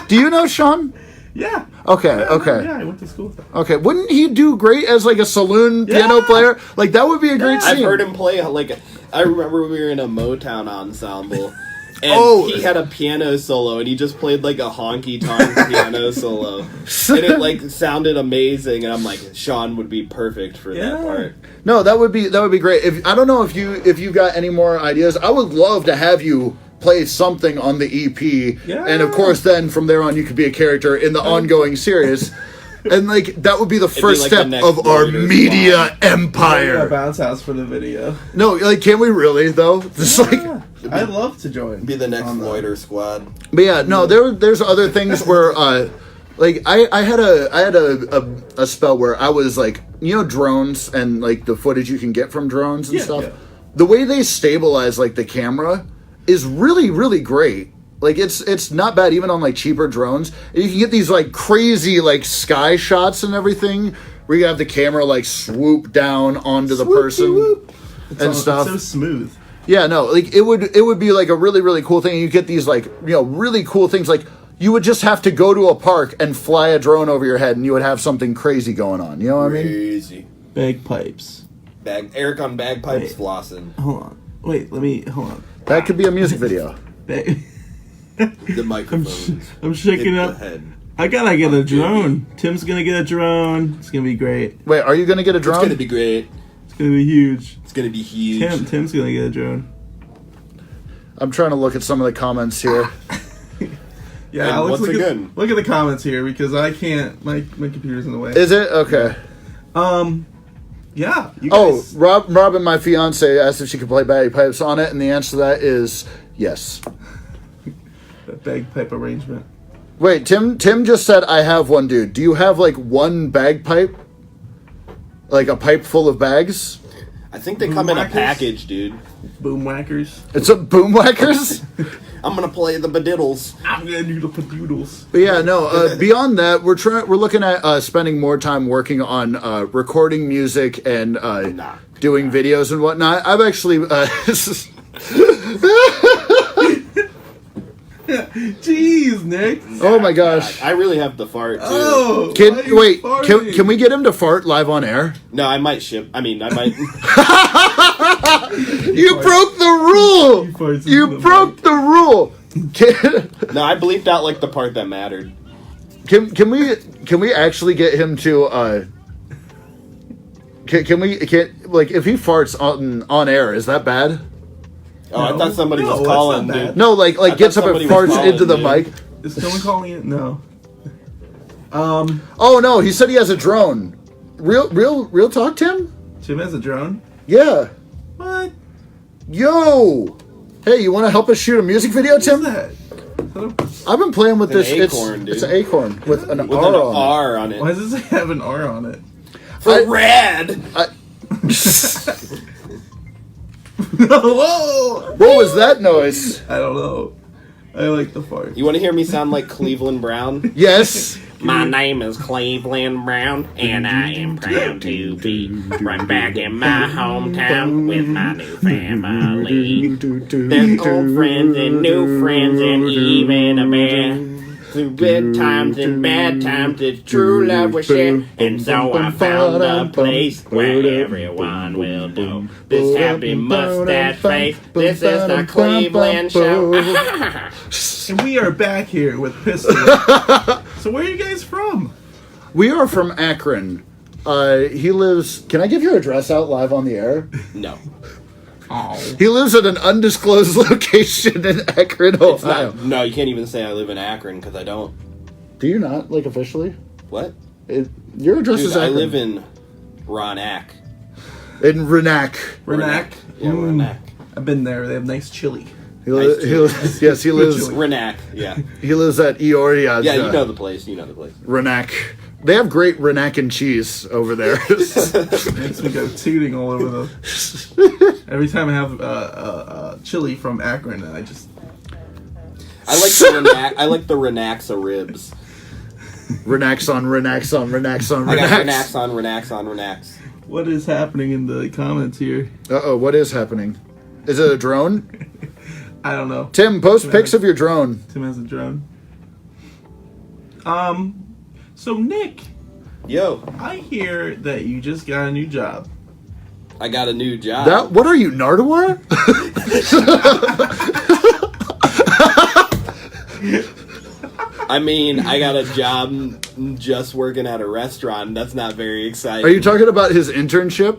Do you know Sean? Yeah. Okay, Yeah, okay. Yeah, I went to school with him. Okay, wouldn't he do great as like a saloon piano player? Like that would be a great scene. I've heard him play I remember we were in a Motown ensemble, and he had a piano solo, and he just played like a honky tonk piano solo, and it like sounded amazing. And I'm like, Sean would be perfect for that part. No, that would be great. If I don't know if you got any more ideas, I would love to have you play something on the EP, and of course, then from there on, you could be a character in the ongoing series. And like that would be the first like step of our media empire. Bounce house for the video. No, like, can we really though? Just I'd love to join. Be the next Loiter squad. But yeah, no, there's other things where, like I had a spell where I was like, you know, drones and like the footage you can get from drones and stuff. Yeah. The way they stabilize like the camera is really great. Like it's not bad even on like cheaper drones. And you can get these like crazy like sky shots and everything where you have the camera like swoop down onto the person and stuff. It's so smooth. Yeah, no, like it would be like a really cool thing. And you get these like, you know, really cool things. Like you would just have to go to a park and fly a drone over your head, and you would have something crazy going on. You know what I mean? Crazy. Bagpipes. Eric on bagpipes flossing. Hold on. Hold on. That could be a music video. The microphone. I'm shaking up. I gotta get a drone. Tim's gonna get a drone. It's gonna be great. Wait, are you gonna get a drone? It's gonna be great. It's gonna be huge. It's gonna be huge. Tim's gonna get a drone. I'm trying to look at some of the comments here. Yeah, and Alex, once again, look at the comments here because I can't. My computer's in the way. Is it okay? Yeah. You guys. Robin, my fiance, asked if she could play bagpipes on it, and the answer to that is yes. That bagpipe arrangement. Wait, Tim just said, I have one, dude. Do you have, like, one bagpipe? Like a pipe full of bags? I think they come in a package, dude. Boom whackers. It's a boom whackers? I'm gonna play the badiddles. I'm gonna do the padoodles. But yeah, no, beyond that, we're looking at spending more time working on recording music and doing videos and whatnot. I've actually... Jeez, Nick. Oh my gosh. God, I really have to fart too. Oh, can we get him to fart live on air? No, I might. You broke the rule. You broke the rule. No, I bleeped out like the part that mattered. Can we actually get him to can like if he farts on air, is that bad? Oh, I thought somebody was calling, dude. No, like gets up and farts into the mic. Is someone calling it? No. Oh no, he said he has a drone. Real talk, Tim? Tim has a drone? Yeah. What? Yo! Hey, you want to help us shoot a music video, Tim? What's that? I've been playing with this. Acorn, it's an acorn with an R on it. Why does it have an R on it? For rad! Whoa! What was that noise? I don't know. I like the fart. You want to hear me sound like Cleveland Brown? Yes. My name is Cleveland Brown, and I am proud to be right back in my hometown with my new family. There's old friends and new friends and even a man. Through good times and bad times, it's true love we share. And so I found a place where everyone will know this happy mustache face. This is the Cleveland Show. And we are back here with Pistol. So where are you guys from? We are from Akron. He lives. Can I give your address out live on the air? No. Oh. He lives at an undisclosed location in Akron, It's Ohio. not, no, you can't even say I live in Akron because I don't. Do you not, like, officially? What? Your address Dude, is I Akron. live in Ronak. In Renac. Renac. Yeah, Ronak. I've been there. They have nice chili. Yes, he lives. Renak, yeah. He lives at Eoria. Yeah, you know the place. You know the place. Renac. They have great Renac and cheese over there. Makes me go tooting all over the. Every time I have chili from Akron, I just. I like the Renak. I like the Renaxa ribs. Renax on Renax on Renax on I got Renax. Renax on Renax on Renax. What is happening in the comments here? Uh-oh, what is happening? Is it a drone? I don't know. Tim, post pics of your drone. Tim has a drone. So Nick, Yo, I hear that you just got a new job. I got a new job. What are you, Nardwar? I mean, I got a job just working at a restaurant. That's not very exciting. Are you talking about his internship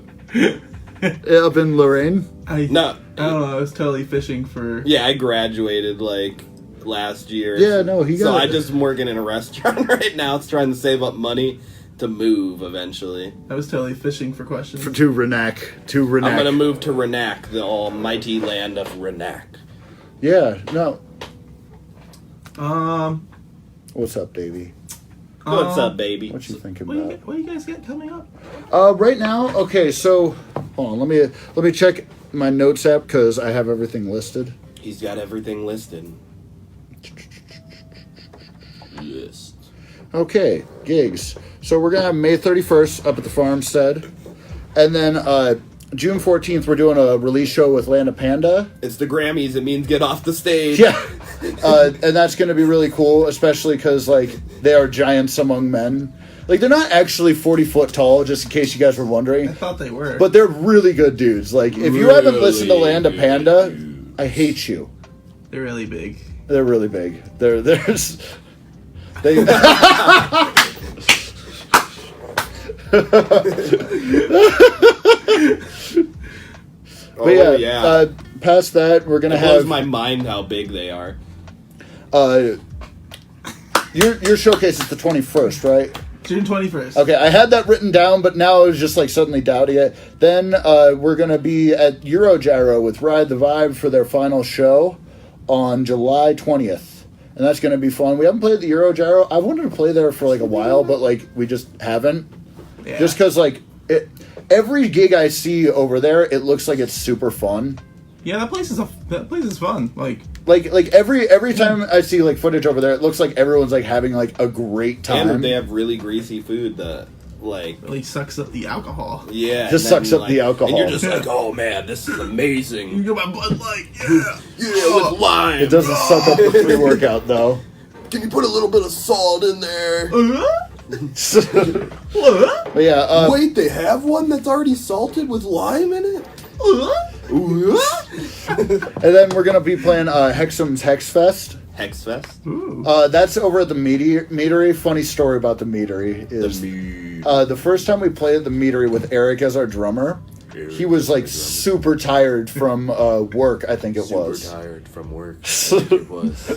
up in Lorraine? No. I don't know. I was totally fishing for. Yeah, I graduated like last year. Yeah, no, he got So it. I just am working in a restaurant right now. It's trying to save up money to move eventually. I was totally fishing for questions. To Renac. I'm gonna move to Renac, the almighty land of Renac. Yeah, no. Um, What's up, Davey? What's up, baby? What you thinking what do about? you guys got coming up? Right now, okay, so hold on, let me check my notes app because I have everything listed. He's got everything listed. Yes. Okay, gigs. So we're gonna have May 31st up at the Farmstead, and then June 14th we're doing a release show with Land of Panda. It's the Grammys. It means get off the stage. Yeah, and that's gonna be really cool, especially because like they are giants among men. Like they're not actually 40 foot tall, just in case you guys were wondering. I thought they were. But they're really good dudes. Like, if you haven't listened to Land of Panda, I hate you. they're really big. They're really big. There's. They. Oh, yeah. Past that, we're gonna It blows have. my mind how big they are. Your showcase is the 21st, right? June 21st. Okay, I had that written down, but now I was just like suddenly doubting it. Then we're gonna be at Eurogyro with Ride the Vibe for their final show on July 20th, and that's gonna be fun. We haven't played the Eurogyro. I wanted to play there for like a while, but like we just haven't. Yeah. Just because like every gig I see over there, it looks like it's super fun. Yeah, that place is fun. Like every time I see like footage over there, it looks like everyone's like having like a great time. And they have really greasy food that, like, really sucks up the alcohol. yeah. Just and then, sucks up like- the alcohol. And you're just like, oh man, this is amazing. You go by Bud Light, yeah. Yeah, with lime. It doesn't suck up the pre-workout though. Can you put a little bit of salt in there? But yeah, Wait, they have one that's already salted with lime in it? and then we're gonna be playing Hexham's Hex Fest. Hexfest? Ooh. That's over at the Meadery. Funny story about the Meadery is the first time we played the Meadery with Eric as our drummer, he was like super tired from work. I think it was. Super tired from work. I think it was.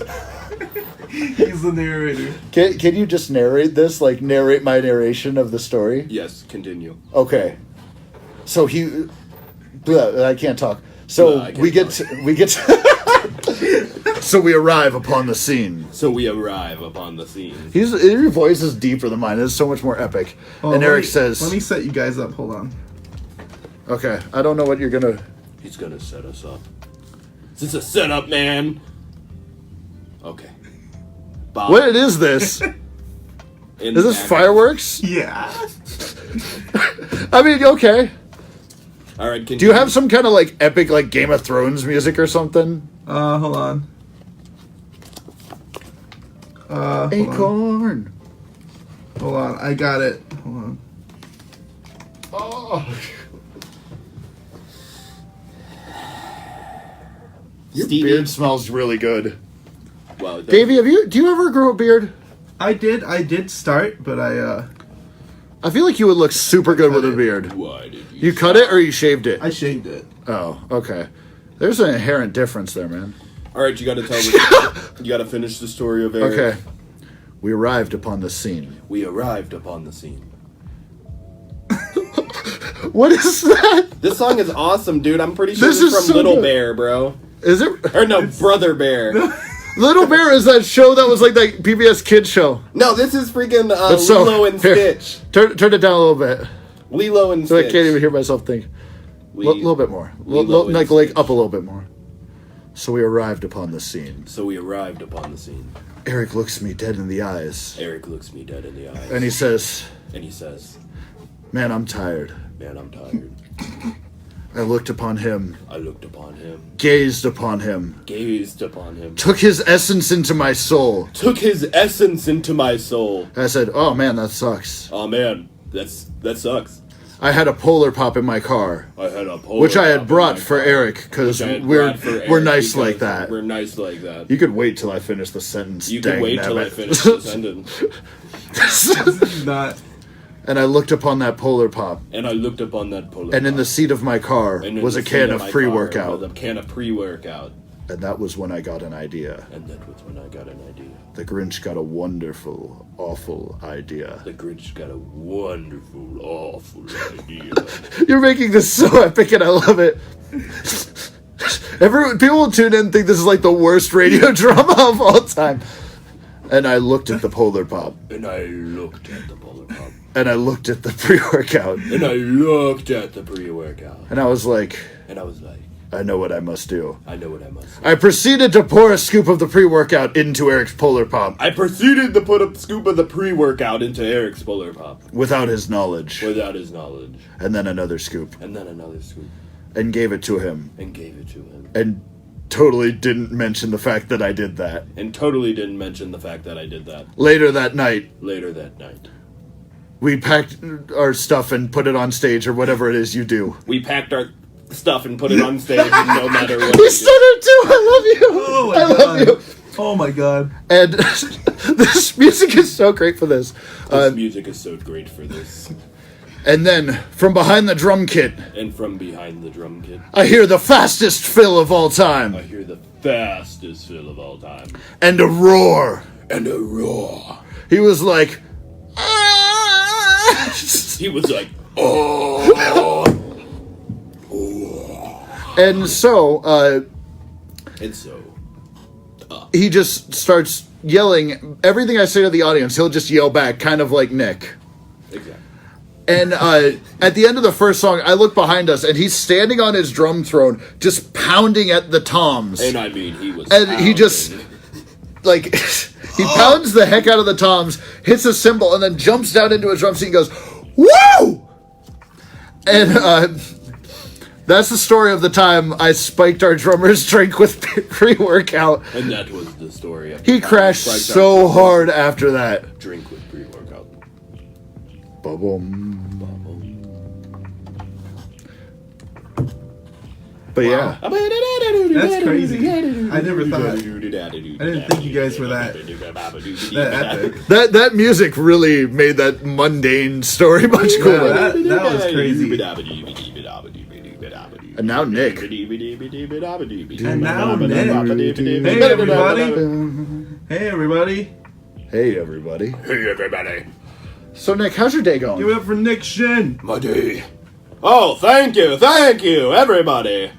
He's the narrator. Can you just narrate this? Like narrate my narration of the story? Yes, continue. Okay. So I can't talk. So I can't we get so we arrive upon the scene. So we arrive upon the scene. Your voice is deeper than mine. It's so much more epic. And Eric says, "Let me set you guys up. Hold on." "Okay, I don't know what you're gonna." He's gonna set us up. Is this a setup, man? Okay. Bob. What is this? In Is the this back. fireworks? Yeah. I mean, okay. All right. Do you have some kind of like epic like Game of Thrones music or something? Hold on. Hold Acorn. on. I got it. Hold on. Oh. Your Stevie? beard smells really good. Well, Davey, do you ever grow a beard? I did start, but I feel like you would look super good with a beard. Why did You cut it or you shaved it? I shaved it. Oh, okay. There's an inherent difference there, man. All right, you got to tell me. You got to finish the story of Eric. Okay. We arrived upon the scene. We arrived upon the scene. What is that? This song is awesome, dude. I'm pretty sure This this is is from so Little good. Bear, bro. Is it? Or no, Brother Bear. Little Bear is that show that was like that PBS Kids show. No, this is freaking So, Lilo and here, Stitch. Turn it down a little bit. Lilo and So I Stitch. can't even hear myself think. A little bit more. Lilo and Like Stitch. up a little bit more. So we arrived upon the scene. So we arrived upon the scene. Eric looks me dead in the eyes. Eric looks me dead in the eyes. And he says, "Man, I'm tired." "Man, I'm tired." I looked upon him, I looked upon him, gazed upon him, gazed upon him, took his essence into my soul. took his essence into my soul. I said, "Oh man, that sucks." Oh man, that sucks. I had a Polar Pop in my car, I had a Polar which I Pop had in brought my for car, Eric because which I had we're brought for Eric we're nice because like that. We're nice like that. You could wait till I finish the sentence. You can dang wait till I nabbit. finish the sentence. Not. And I looked upon that Polar Pop, And I looked upon that Polar and in Pop. the seat of my car And in was the a seat can of my car pre-workout. was a can of pre-workout. And that was when I got an idea. And that was when I got an idea. The Grinch got a wonderful, awful idea. The Grinch got a wonderful, awful idea. You're making this so epic and I love it. People will tune in and think this is like the worst radio drama of all time. And I looked at the Polar Pop. And I looked at the Polar Pop. And I looked at the pre-workout. And I looked at the pre-workout. And I was like, And I was like, I know what I must do. I know what I must do. I proceeded to pour a scoop of the pre-workout into Eric's Polar Pop I proceeded to put a scoop of the pre-workout into Eric's Polar Pop. without his knowledge. Without his knowledge. And then another scoop. And then another scoop. And gave it to him. And gave it to him. And totally didn't mention the fact that I did that. And totally didn't mention the fact that I did that. Later that night, Later that night. we packed our stuff and put it on stage or whatever it is you do. We packed our stuff and put it on stage no matter what. He stuttered too! I love you! Oh my I love God. you! Oh my god. And this music is so great for this. This music is so great for this. And then, from behind the drum kit, And from behind the drum kit, I hear the fastest fill of all I time. hear the fastest fill of all time. And a roar. And a roar. He was like, "Ah!" He was like, oh. And so, And so, he just starts yelling everything I say to the audience. He'll just yell back, kind of like Nick. exactly. And at the end of the first song, I look behind us, and he's standing on his drum throne, just pounding at the toms. And I mean, he was. And he just, like, he pounds the heck out of the toms, hits a cymbal, and then jumps down into a drum seat and goes, "Woo!" And that's the story of the time I spiked our drummer's drink with pre-workout. And that was the story. Of He the time crashed Spike so Dark hard after that. Drink with pre-workout. Ba-boom. But yeah, That's crazy. I never thought. I didn't think you guys were that epic. that music really made that mundane story much cooler. That was crazy. And now Nick. And now Nick. Hey everybody. Hey everybody. Hey everybody. Hey, everybody. So Nick, how's your day going? Give it up for Nick Shin. My day. Oh, thank you, everybody.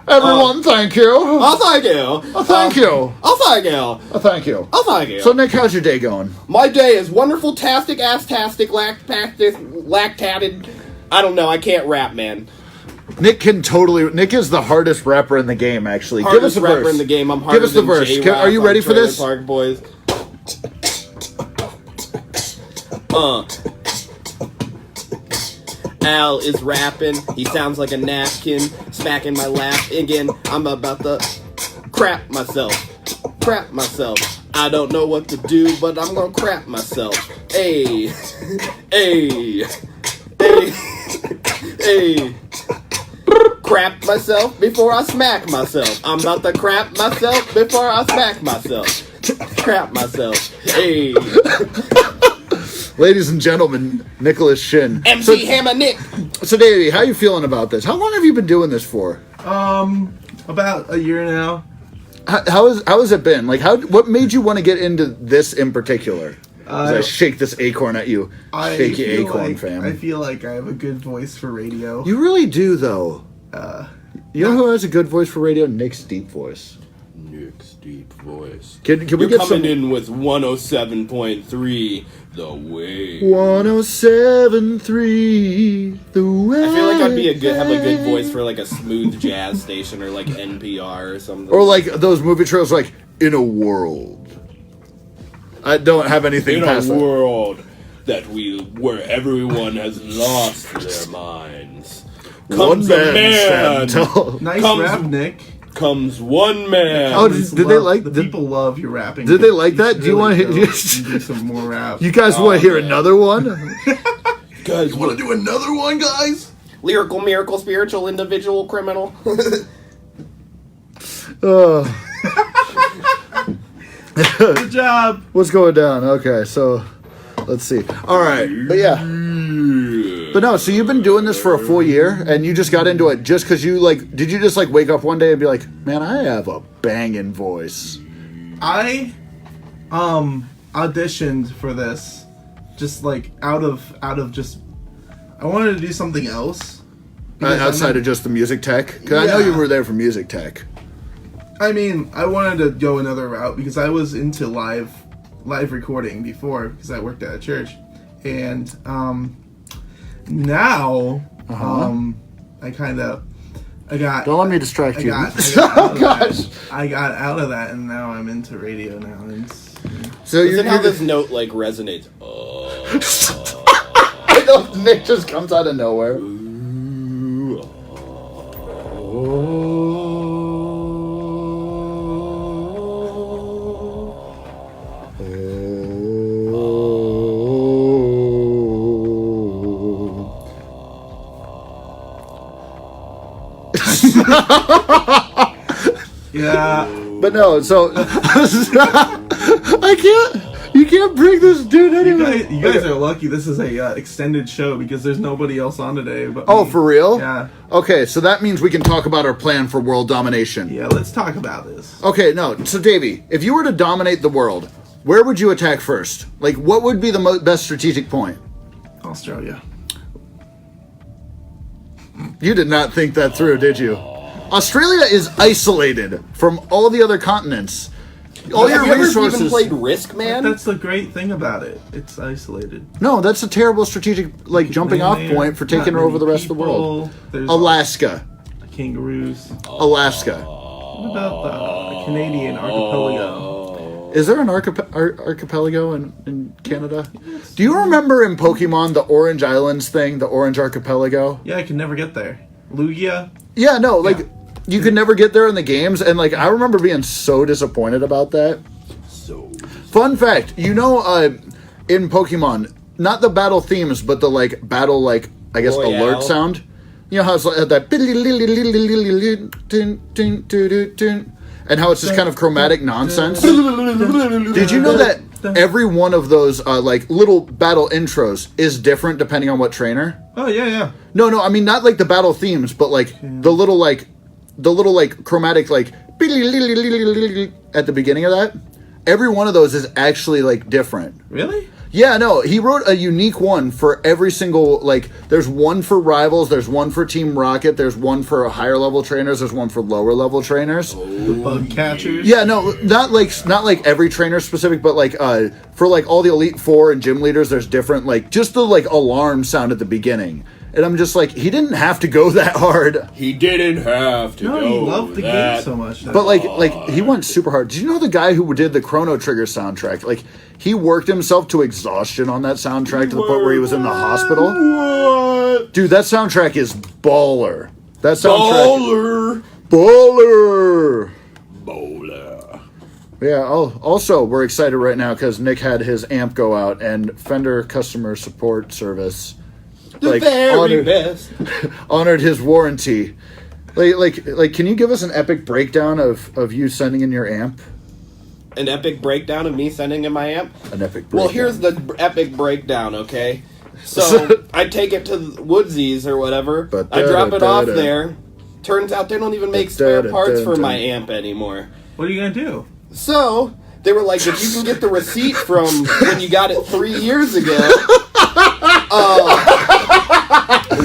Everyone, thank you. Oh, thank you. Oh, thank you. Oh, thank you. Oh, thank you. Oh, thank you. So Nick, how's your day going? My day is wonderful, tastic, ass-tastic, lactated. I don't know. I can't rap, man. Nick is the hardest rapper in the game, actually. Give us Hardest a rapper verse. in the game. I'm harder Give us the than verse. J-Rock Are you on ready for Trailer this? Park Boys. Al is rapping. He sounds like a napkin, smacking my lap again. I'm about to crap myself. Crap myself. I don't know what to do, but I'm gonna crap myself. Hey, hey, hey, hey. Crap myself before I smack myself. I'm about to crap myself before I smack myself. Crap myself. Hey. Ladies and gentlemen, Nicholas Shin. MC Hammer Nick. So, Davey, how you feeling about this? How long have you been doing this for? About a year now. How has it been? Like, what made you want to get into this in particular? As I shake this acorn at you, shaky acorn fam. I feel like I have a good voice for radio. You really do, though. You know who has a good voice for radio? Nick's deep voice. Nick's deep voice. Can we You're get coming in with 107.3 The Wave. 107.3 The Wave. I feel like I'd have a good voice for like a smooth jazz station or like NPR or something. Or like those movie trailers, like In a World. I don't have anything in past a that. world where everyone has lost their minds. One Comes a man man. stand tall. Nice Comes- rap, Nick. Comes one man. Oh, did they like? The Did, people love your rapping? did they like that? Do you want to go hear? and do some more rap? You guys want to hear man. another one? Guys, want to do another one, guys? lyrical miracle, spiritual individual, criminal. Good job. What's going down? Okay, so let's see. All right, but yeah, but no. So you've been doing this for a full year, and you just got into it just because you like. Did you just like wake up one day and be like, "Man, I have a banging voice"? I auditioned for this just like out of just I wanted to do something else Outside of just the music tech, because I know you were there for music tech. I mean, I wanted to go another route because I was into live recording before because I worked at a church, and now I got. Don't let me distract you. Oh gosh! I got out of that, and now I'm into radio now. And it's, So Listen how you're this note like resonates. I know Nick just comes out of nowhere. yeah. But no, so I can't. You can't bring this dude anyway. You guys are lucky. This is a extended show because there's nobody else on today. But Oh, me. for real? Yeah. Okay, so that means we can talk about our plan for world domination. Yeah. Let's talk about this. Okay, no. So, Davey, if you were to dominate the world, where would you attack first? Like, what would be the best strategic point? Australia. You did not think that through, did you? Australia is isolated from all the other continents. All Have your you ever even resources. played Risk, man? That's the great thing about it. It's isolated. No, that's a terrible strategic, like, jumping off point for taking over the rest of the world. There's Alaska. kangaroos. Alaska. What about the Canadian archipelago? Is there an archipelago in Canada? Do you remember in Pokemon the Orange Islands thing, the Orange Archipelago? Yeah, I can never get there. Lugia. Yeah, no, like you could never get there in the games, and like I remember being so disappointed about that. Fun fact, you know, in Pokemon, not the battle themes, but the like battle like I guess Royale. alert sound. You know how it's like that, and how it's just kind of chromatic nonsense. Did you know that every one of those like little battle intros is different depending on what trainer? Oh yeah. No, I mean not like the battle themes, but like the little like chromatic like at the beginning of that. Every one of those is actually like different. Really? Yeah, no, he wrote a unique one for every single, like, there's one for Rivals, there's one for Team Rocket, there's one for higher level trainers, there's one for lower level trainers. The bug catchers. Yeah, no, not like every trainer specific, but like, for like all the Elite Four and gym leaders, there's different, like, just the like alarm sound at the beginning. And I'm just like, he didn't have to go that hard. He didn't have to No, go he loved the game that so much. But like he went super hard. Did you know the guy who did the Chrono Trigger soundtrack? Like he worked himself to exhaustion on that soundtrack to the point where he was in the hospital. What? Dude, that soundtrack is baller. That soundtrack, Baller. baller. Yeah. Also, we're excited right now because Nick had his amp go out, and Fender customer support service The very best. honored his warranty. Like, can you give us an epic breakdown of you sending in your amp? An epic breakdown of me sending in my amp? An epic breakdown. Well, here's the epic breakdown, okay? So, I take it to Woodsies or whatever. I drop it off there. Turns out they don't even make spare parts for my amp anymore. What are you gonna do? So, they were like, if you can get the receipt from when you got it 3 years ago,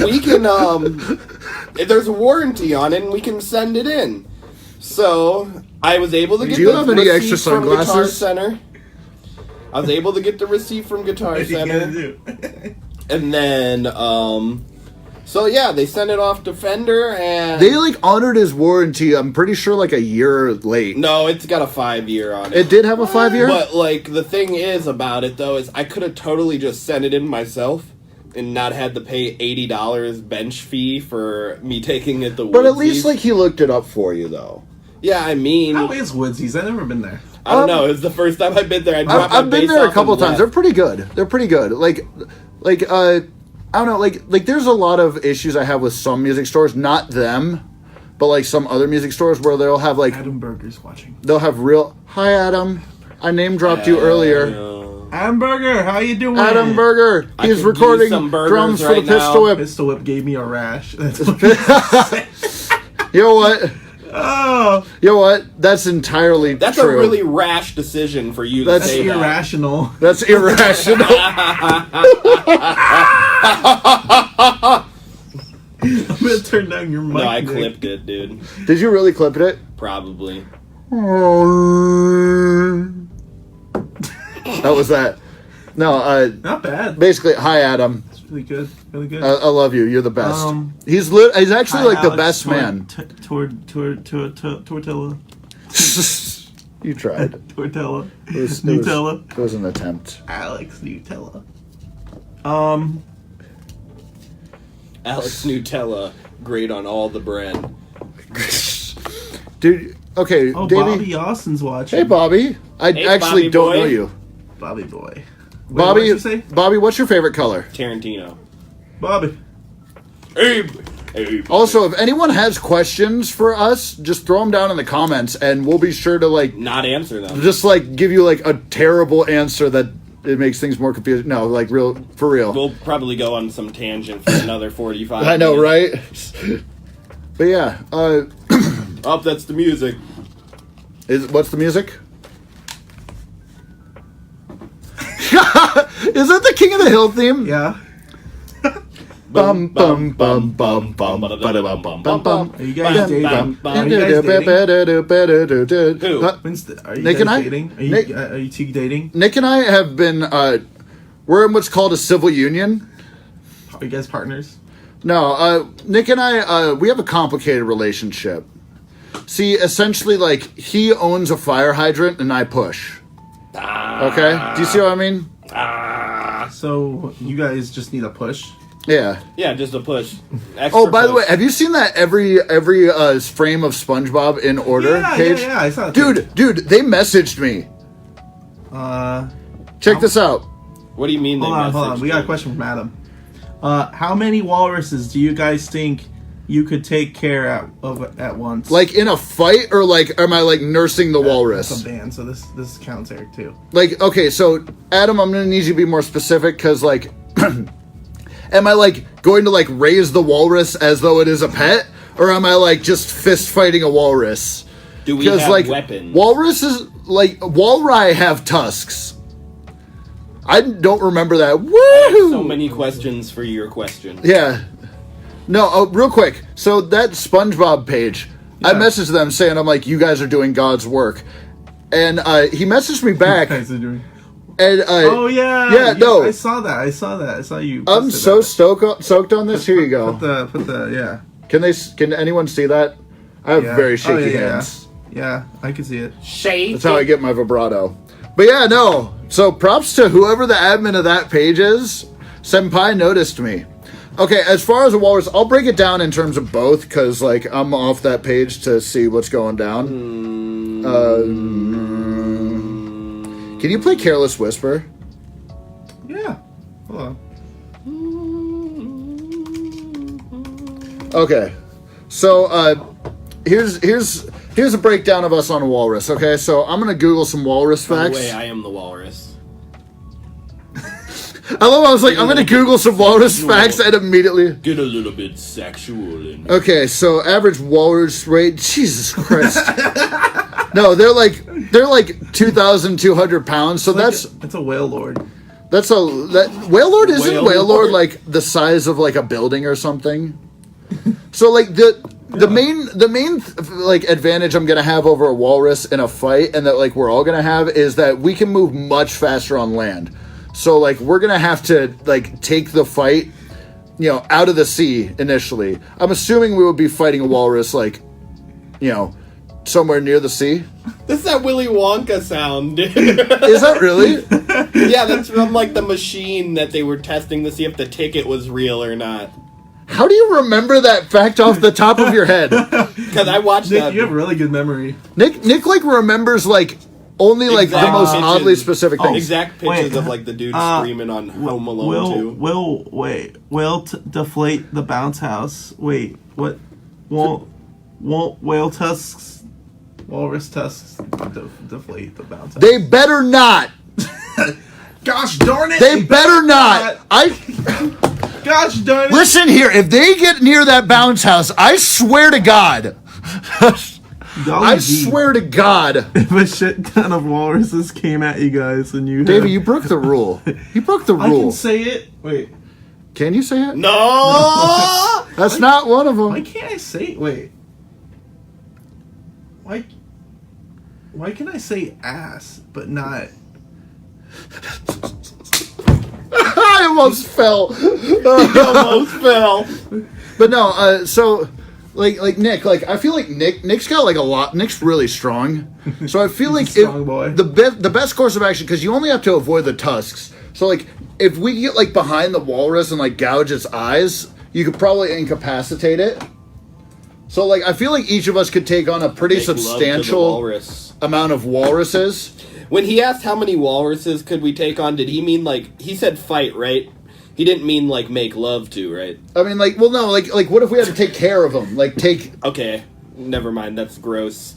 we can, there's a warranty on it and we can send it in. So, I was able to get the receipt from Guitar Center. I was able to get the receipt from Guitar Center. And then, so yeah, they sent it off to Fender and... They, like, honored his warranty, I'm pretty sure, like, a year late. No, it's got a 5-year on it. It did have a 5-year? But, like, the thing is about it, though, is I could have totally just sent it in myself and not had to pay $80 bench fee for me taking it to Woodsies. But at least, like, he looked it up for you, though. Yeah, I mean... How is Woodsies? I've never been there. I don't know. It was the first time I've been there. I've been there a couple of times. They're pretty good. They're pretty good. Like, I don't know. Like, there's a lot of issues I have with some music stores. Not them, but like some other music stores where they'll have like Adam Burger's watching. They'll have real. Hi, Adam. I name dropped you earlier. Adam Burger, how you doing? Adam Burger. He's recording drums for the Pistol Whip. Pistol Whip gave me a rash. That's what you know what? Oh, you know what? That's entirely That's true. a really rash decision for you to say. That's irrational. That's irrational. I'm gonna turn down your mic. No, I clipped it, dude. Did you really clip it? Probably. That was that. No, not bad. Basically, hi Adam. It's really good, really good. I love you. You're the best. He's actually like the best man. Tortilla. You tried. Tortilla. Nutella. It was an attempt. Alex Nutella. Alex Nutella, great on all the bread. Dude, okay, oh, Davey. Bobby Austin's watching. Hey, Bobby. I actually Bobby don't boy. know you. Bobby boy. Wait, Bobby, what'd you say? Bobby, what's your favorite color? Tarantino. Bobby. Hey. Also, if anyone has questions for us, just throw them down in the comments, and we'll be sure to like not answer them. Just like give you like a terrible answer that it makes things more confusing. No, like for real. We'll probably go on some tangent for another 45. I know, right? But yeah. Oh, that's the music. What's the music? Is that the King of the Hill theme? Yeah. Bum bum bum bum bum bum bum bum bum. Are you guys dating? Are you Nick and I? dating? Are you two dating? Nick and I have been. We're in what's called a civil union. Are you guys partners? No, Nick and I, we have a complicated relationship. See, essentially, like, he owns a fire hydrant and I push. Okay? Do you see what I mean? So, you guys just need a push? Yeah. Yeah, just a push. Oh, by the way, have you seen that every frame of SpongeBob in order page? Yeah, I saw it. Dude, they messaged me. Check this out. What do you mean they messaged Hold on. We got a question from Adam. How many walruses do you guys think you could take care of at once? Like in a fight, or like am I like nursing the walrus? That's a band, so this counts, Eric, too. Like, okay, so Adam, I'm gonna need you to be more specific, because like, am I like going to like raise the walrus as though it is a pet, or am I like just fist fighting a walrus? Do we have like, weapons? Walruses, like walrus have tusks. I don't remember that. Woo! I have so many questions for your question. Yeah. No, real quick. So that SpongeBob page, I messaged them saying, I'm like, you guys are doing God's work. And he messaged me back. You guys are doing... And, oh, yeah. Yeah, no. I saw that. I saw you. I'm so soaked on this. Here you go. Put the, yeah. Can anyone see that? I have very shaky hands. Yeah, I can see it. That's how I get my vibrato. But yeah, no. So props to whoever the admin of that page is. Senpai noticed me. Okay, as far as a walrus, I'll break it down in terms of both, because like I'm off that page to see what's going down. Can you play Careless Whisper? Yeah. Hold on. Okay. So here's here's a breakdown of us on a walrus. Okay, so I'm gonna Google some walrus By the facts. way, I am the walrus. I love. I was like, I'm gonna Google some walrus facts and immediately. Get a little bit sexual in. Okay, so average walrus weight. Jesus Christ. No, they're like 2,200 pounds. So that's a whale lord. Whale Lord isn't Whale Whale Lord Lord. like the size of like a building or something. So like the main like advantage I'm gonna have over a walrus in a fight, and that like we're all gonna have, is that we can move much faster on land. So like we're gonna have to like take the fight, out of the sea initially. I'm assuming we would be fighting a walrus like, somewhere near the sea. That's that Willy Wonka sound, dude. Is that really? Yeah, that's from like the machine that they were testing to see if the ticket was real or not. How do you remember that fact off the top of your head? Because I watched Nick, that. you have really good memory. Nick like remembers like only like the Exact most pitches. oddly specific things. Exact pictures of like the dude screaming on Home Alone 2. Will deflate the bounce house. Wait, what? Won't whale tusks, walrus tusks deflate the bounce house? They better not. Gosh darn it! They better not. Gosh darn it! Listen here. If they get near that bounce house, I swear to God. I swear to God. If a shit ton of walruses came at you guys and you... Davey, you broke the rule. You broke the I rule. can say it. Wait. Can you say it? No! That's not one of Why them. can't I say... Wait. Why can I say ass, but not... I almost fell. Almost fell. But no, so... Like Nick, like I feel like Nick's got like a lot. Nick's really strong, so I feel like Strong boy. the best course of action, because you only have to avoid the tusks. So like if we get like behind the walrus and like gouge its eyes, you could probably incapacitate it. So like I feel like each of us could take on a pretty Make love to the substantial walrus. amount of walruses. When he asked how many walruses could we take on, did he mean like he said fight, right? He didn't mean like make love to, right? I mean, like, well, no, like what if we had to take care of them? Like Okay, never mind. That's gross.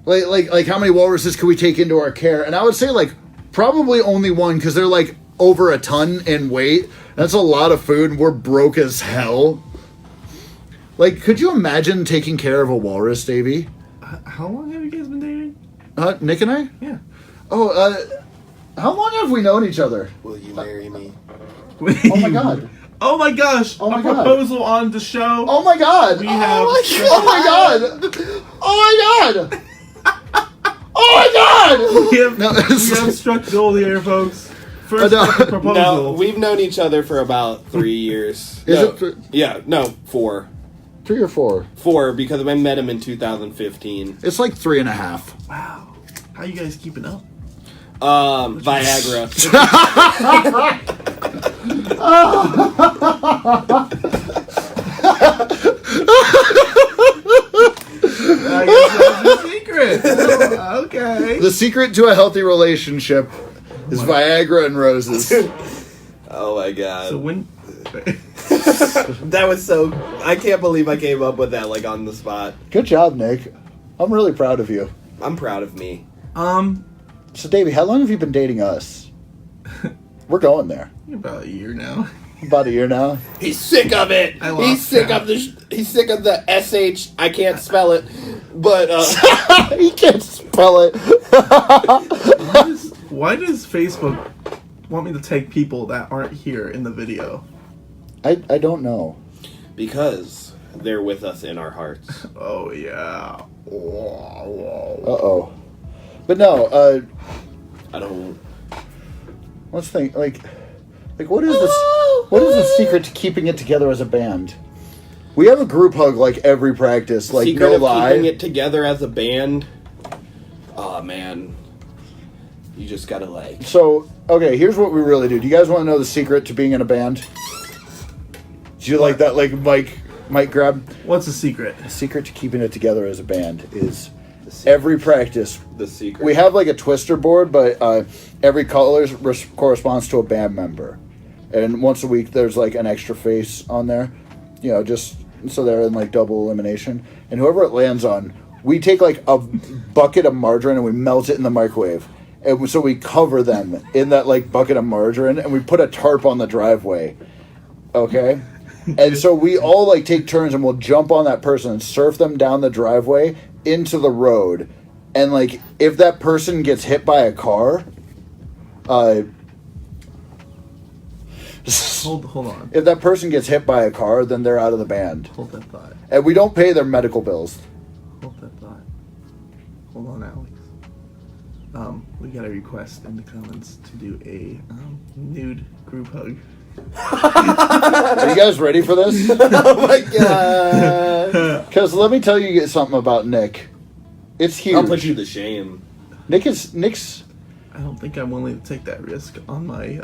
like how many walruses could we take into our care? And I would say like probably only one, because they're like over a ton in weight. That's a lot of food, and we're broke as hell. Like, could you imagine taking care of a walrus, Davey? How long have you guys been dating? Nick and I? Yeah. Oh, how long have we known each other? Will you marry me? Oh my God. Oh my gosh! Oh my a God. proposal on the show. Oh my God. We have. Oh my God. Oh my God. Oh my God. We have, No, we have struck gold here, folks. First no. proposal. No, we've known each other for about 3 years. Is No, it th- Yeah, no, 4. 3 or 4? 4 because I met him in 2015. It's like 3.5. Wow. How you guys keeping up? Viagra. I guess that's the secret. Oh, okay. The secret to a healthy relationship is Viagra and roses. Oh my god. So when? That was so. I can't believe I came up with that like on the spot. Good job, Nick. I'm really proud of you. I'm proud of me. So, Davey, how long have you been dating us? We're going there. About a year now. About a year now. He's sick of it. I lost He's sick count. of the. He's sick of the sh. I can't spell it, but He can't spell it. Why does Facebook want me to take people that aren't here in the video? I don't know. because they're with us in our hearts. Oh yeah. Uh-oh. But no, I don't. let's think, like what is the secret to keeping it together as a band? We have a group hug like every practice, like Secret no of lie. keeping it together as a band. Oh man, you just gotta like. So, okay, here's what we really do. Do you guys want to know the secret to being in a band? Do you like that, like, mic grab? What's the secret? The secret to keeping it together as a band is every practice. The secret. We have like a twister board, but every color corresponds to a band member. And once a week, there's like an extra face on there, just so they're in like double elimination. And whoever it lands on, we take like a bucket of margarine and we melt it in the microwave. And so we cover them in that like bucket of margarine and we put a tarp on the driveway. Okay? And so we all like take turns and we'll jump on that person and surf them down the driveway into the road. And like if that person gets hit by a car, Hold on. if that person gets hit by a car, then they're out of the band. Hold that thought. And we don't pay their medical bills. Hold that thought. Hold on, Alex. We got a request in the comments to do a nude group hug. Are you guys ready for this? Oh my god. Because let me tell you something about Nick. It's huge. I'll put you to shame. Nick's I don't think I'm willing to take that risk on my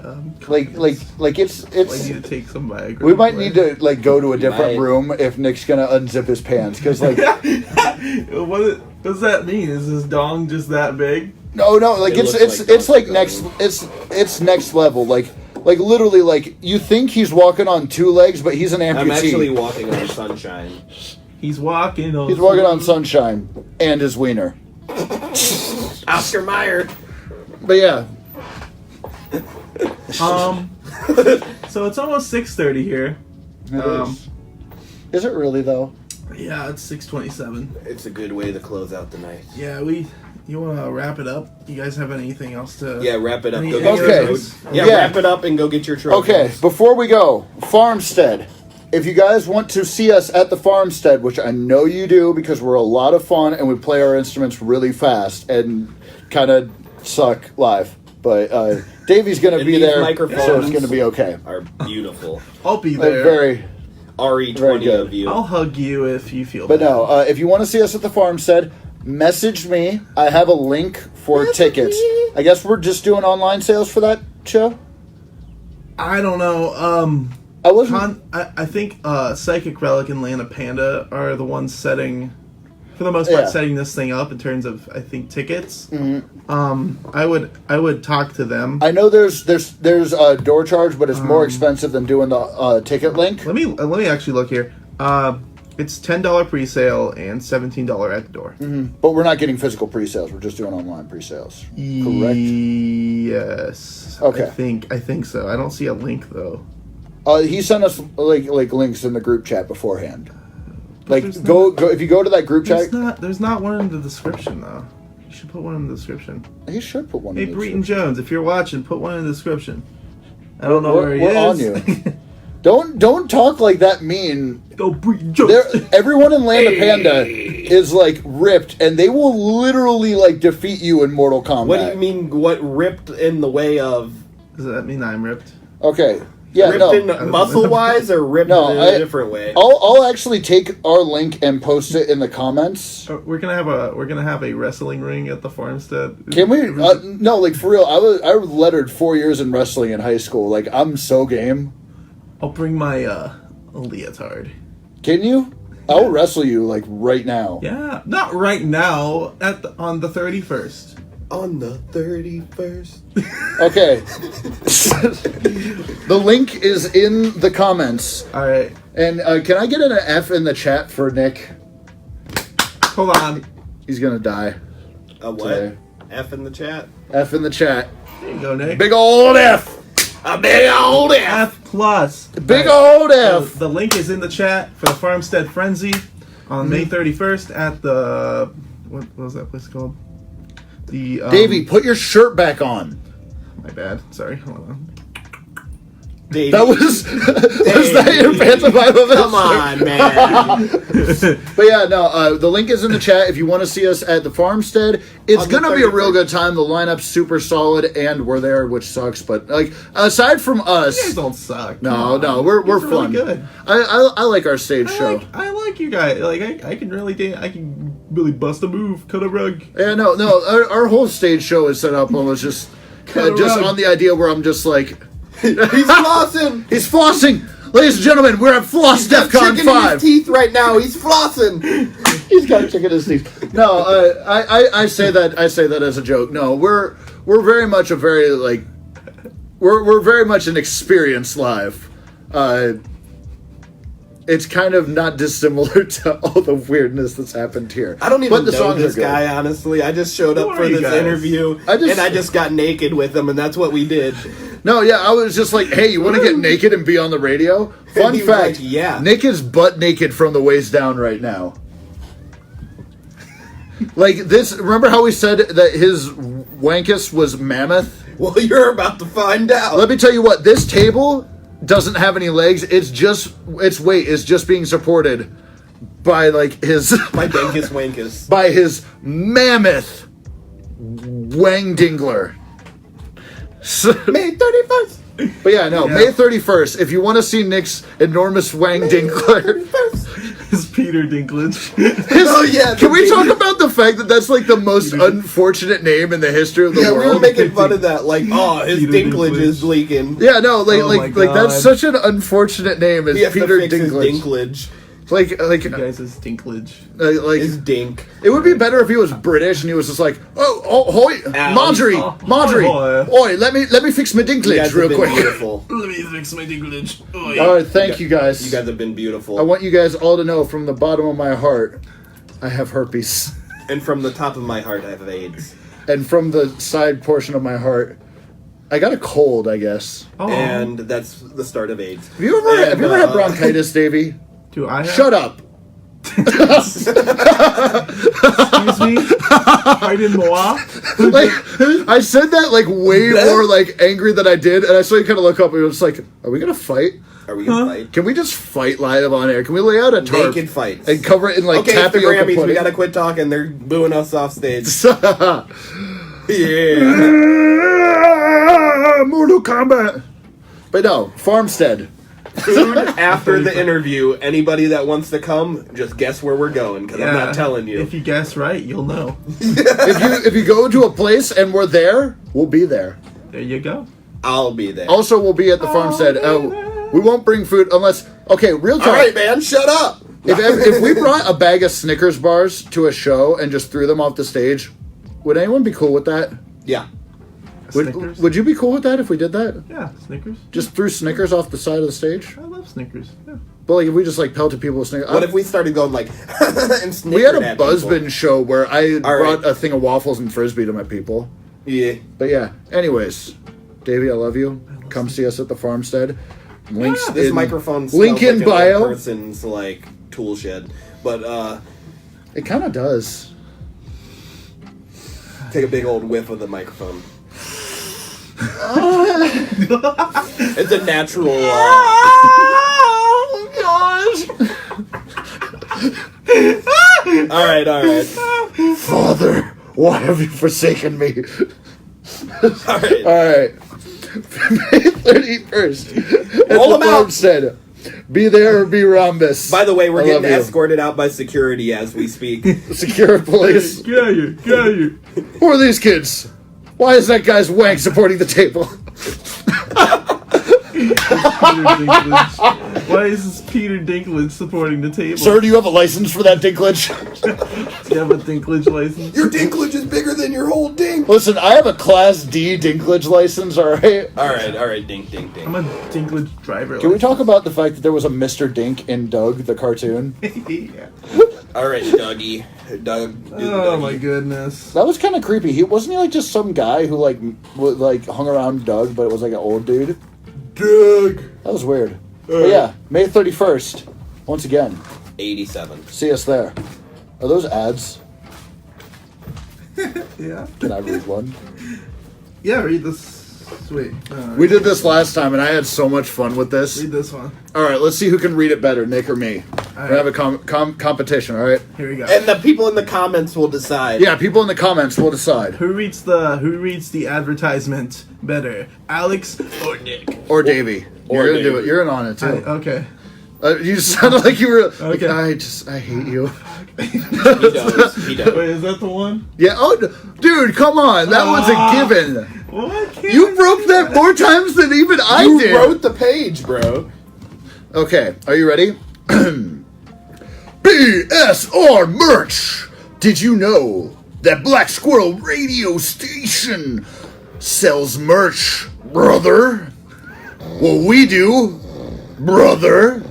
like confidence. it's I need to take some Viagra. we might need to like go to a different might. room if Nick's gonna unzip his pants because like What does that mean? Is his dong just that big? no like It it's looks like next Donkey it's next level like literally like you think he's walking on two legs but he's an amputee. I'm actually walking on sunshine. He's walking on. He's walking on sunshine and his wiener. Oscar Mayer. But yeah, So it's almost 6:30 here. is it really though? Yeah, it's 6:27. It's a good way to close out the night. Yeah, you want to wrap it up? You guys have anything else to? Yeah, wrap it up. Any- Go get Okay. your trophies. Yeah, Yeah. wrap it up and go get your trophies. Okay, before we go, Farmstead. If you guys want to see us at the Farmstead, which I know you do because we're a lot of fun and we play our instruments really fast and kind of suck live. But Davey's going to And be these there, microphones so it's going to be okay. Are beautiful. I'll be Like, there. very, RE20 Very good. of you. I'll hug you if you feel. but bad. no, if you want to see us at the Farmstead, message me. I have a link for tickets. I guess we're just doing online sales for that show. I don't know. I wasn't. I think Psychic Relic and Lana Panda are the ones setting, for the most part, Yeah. setting this thing up in terms of I think tickets. Mm-hmm. I would talk to them. I know there's a door charge, but it's more expensive than doing the ticket link. Let me actually look here. It's $10 pre-sale and $17 at the door. But we're not getting physical pre-sales. We're just doing online pre-sales. Correct? Yes. Okay. I think so. I don't see a link though. He sent us like links in the group chat beforehand. Like there's go if you go to that group chat, There's not one in the description though. You should put one in the description. he should put one. Hey, in the Breton description. Jones, if you're watching, put one in the description. I don't know where he We're is. on you. Don't talk like that mean. Go Breton Jones. Everyone in Land of Panda is like ripped, and they will literally like defeat you in Mortal Kombat. What do you mean? What ripped in the way of? Does that mean I'm ripped? Okay, yeah, Ripped no. in muscle wise or ripped No, in a different way? I'll actually take our link and post it in the comments. We're gonna have a wrestling ring at the farmstead. Can we? No, like for real. I was lettered 4 years in wrestling in high school. Like I'm so game. I'll bring my leotard. Can you? I'll wrestle you like right now. Yeah, not right now. On the 31st. On the 31st. Okay. The link is in the comments. All right, And can I get an F in the chat for Nick? hold on. He's gonna die. A what? Today. F in the chat. F in the chat. There you go, Nick. Big old F. A big old F. F plus. Big All old F. The link is in the chat for the Farmstead Frenzy on May 31st at the what was that place called? The Davey, put your shirt back on. My bad. Sorry. Hold on. Davey. That was that your pantomime of it? Come on, man. But yeah, no, the link is in the chat if you want to see us at the Farmstead. It's On the going to be a real 31st. good time. The lineup's super solid, and we're there, which sucks. But, like, aside from You guys us... don't suck. No, Come on. we're You're fun. Really good. I like our stage show. I like you guys. Like I can really dance. I can really bust a move, cut a rug. Yeah, no, our whole stage show is set up almost just rug. on the idea where I'm just like... He's flossing. He's flossing! Ladies and gentlemen, we're at Floss DEF CON Chicken in 5! his teeth right now. He's flossing. He's got a chicken in his teeth. No, I say that as a joke. No, we're very much a very like we're very much an experience live. it's kind of not dissimilar to all the weirdness that's happened here. I don't even But the know songs this are good. guy, honestly. I just showed Who up are for you this guys? interview, I just- and I just got naked with him, and that's what we did. No, yeah, I was just like, hey, you want to get naked and be on the radio? Fun he was fact, like, yeah. Nick is butt naked from the waist down right now. Like this, remember how we said that his wankus was mammoth? Well, you're about to find out. Let me tell you what, this table doesn't have any legs. Its weight is just being supported by like his My Dinkus Wankus. by his mammoth wang dingler. So- May 31st. but yeah, no, May 31st. If you want to see Nick's enormous wang dingler, It's Peter Dinklage. Oh, yeah. can we talk about the fact that that's like the most unfortunate name in the history of the Yeah, we were world? making fun of that. Like, oh, his Peter dinklage Dinklage. is leaking. Yeah, no, like Oh my like that's God. such an unfortunate name. It's He has Peter to fix his Dinklage. dinklage. Like You guys is Dinklage. like His dink. it would be better if he was British and he was just like, oh, hoy, Ow. Marjorie, Marjorie, Oh, oi, let me fix my You dinklage guys have real been quick. beautiful. Let me fix my Dinklage. All right, thank you guys. You guys have been beautiful. I want you guys all to know from the bottom of my heart, I have herpes, And from the top of my heart, I have AIDS. and from the side portion of my heart, I got a cold, I guess. Oh, And that's the start of AIDS. Have you ever had bronchitis, Davey? do I have? Shut up. Excuse me? Pardon moi? Like I said that like way more like angry than I did, and I saw you kind of look up and it was like, are we gonna fight? Are we gonna fight? Can we just fight live on air? Can we lay out a tarp Naked fights. and cover it in like Okay, it's the tapioca Grammys. We pudding? gotta quit talking. They're booing us off stage. Yeah. Mortal Kombat. But no, Farmstead. Food after the interview. Anybody that wants to come, just guess where we're going, because I'm not telling you. If you guess right, you'll know. If you go to a place and we're there, we'll be there. There you go. I'll be there. Also, we'll be at the Farmstead. We won't bring food unless. Okay, real talk. All right, man, shut up. If we brought a bag of Snickers bars to a show and just threw them off the stage, would anyone be cool with that? Yeah. Snickers? Would you be cool with that if we did that? Yeah, Snickers. Just threw Snickers off the side of the stage? I love Snickers. Yeah. But like if we just like pelted people with Snickers. What if we started going like and We had snickered a at people? Buzzbin show where I All brought right. a thing of waffles and frisbee to my people. Yeah. But yeah, anyways, Davey, I love you. Come see us at the Farmstead. Links This in microphone link smells in like an bio. old person's like tool shed. But It kind of does. take a big old whiff of the microphone. It's a natural. Oh gosh! All right. Father, why have you forsaken me? All right. All right. May 31st. At Roll the 'em out. Farmstead. Be there or be rhombus. By the way, we're I getting love you. escorted out by security as we speak. Secure police. Get out of here. Get out of here. Who are these kids? Why is that guy's wank supporting the table? Peter Dinklage. Why is this Peter Dinklage supporting the table? Sir, do you have a license for that dinklage? Do you have a Dinklage license? Your dinklage is bigger than your whole dink. Listen, I have a Class D dinklage license, alright? All right. Dink. I'm a Dinklage driver. Can we talk about the fact that there was a Mr. Dink in Doug, the cartoon? Yeah. All right, Dougie. Doug. do the Oh Dougie. my goodness. That was kind of creepy. Wasn't he like just some guy who like hung around Doug, but it was like an old dude? Doug. That was weird. But yeah, May 31st. Once again, 87. see us there. Are those ads? Yeah. Can I read one? Yeah, read this. Sweet. We did this last time, and I had so much fun with this. Read this one. All right, let's see who can read it better, Nick or me. We're gonna have a competition. All right? Here we go. And the people in the comments will decide. Yeah, people in the comments will decide. Who reads the advertisement better, Alex or Nick? Or Davey. Or You're gonna do Davey. it. You're in on it too. Okay. You sounded like you were. Like, Okay. I hate you. He does. Wait, is that the one? Yeah. Oh, dude, come on. That was a given. What? Can't You I broke do that more times than even I You did. wrote the page, bro. Okay, are you ready? BSR merch. Did you know that Black Squirrel radio station sells merch, brother? Well, we do, brother.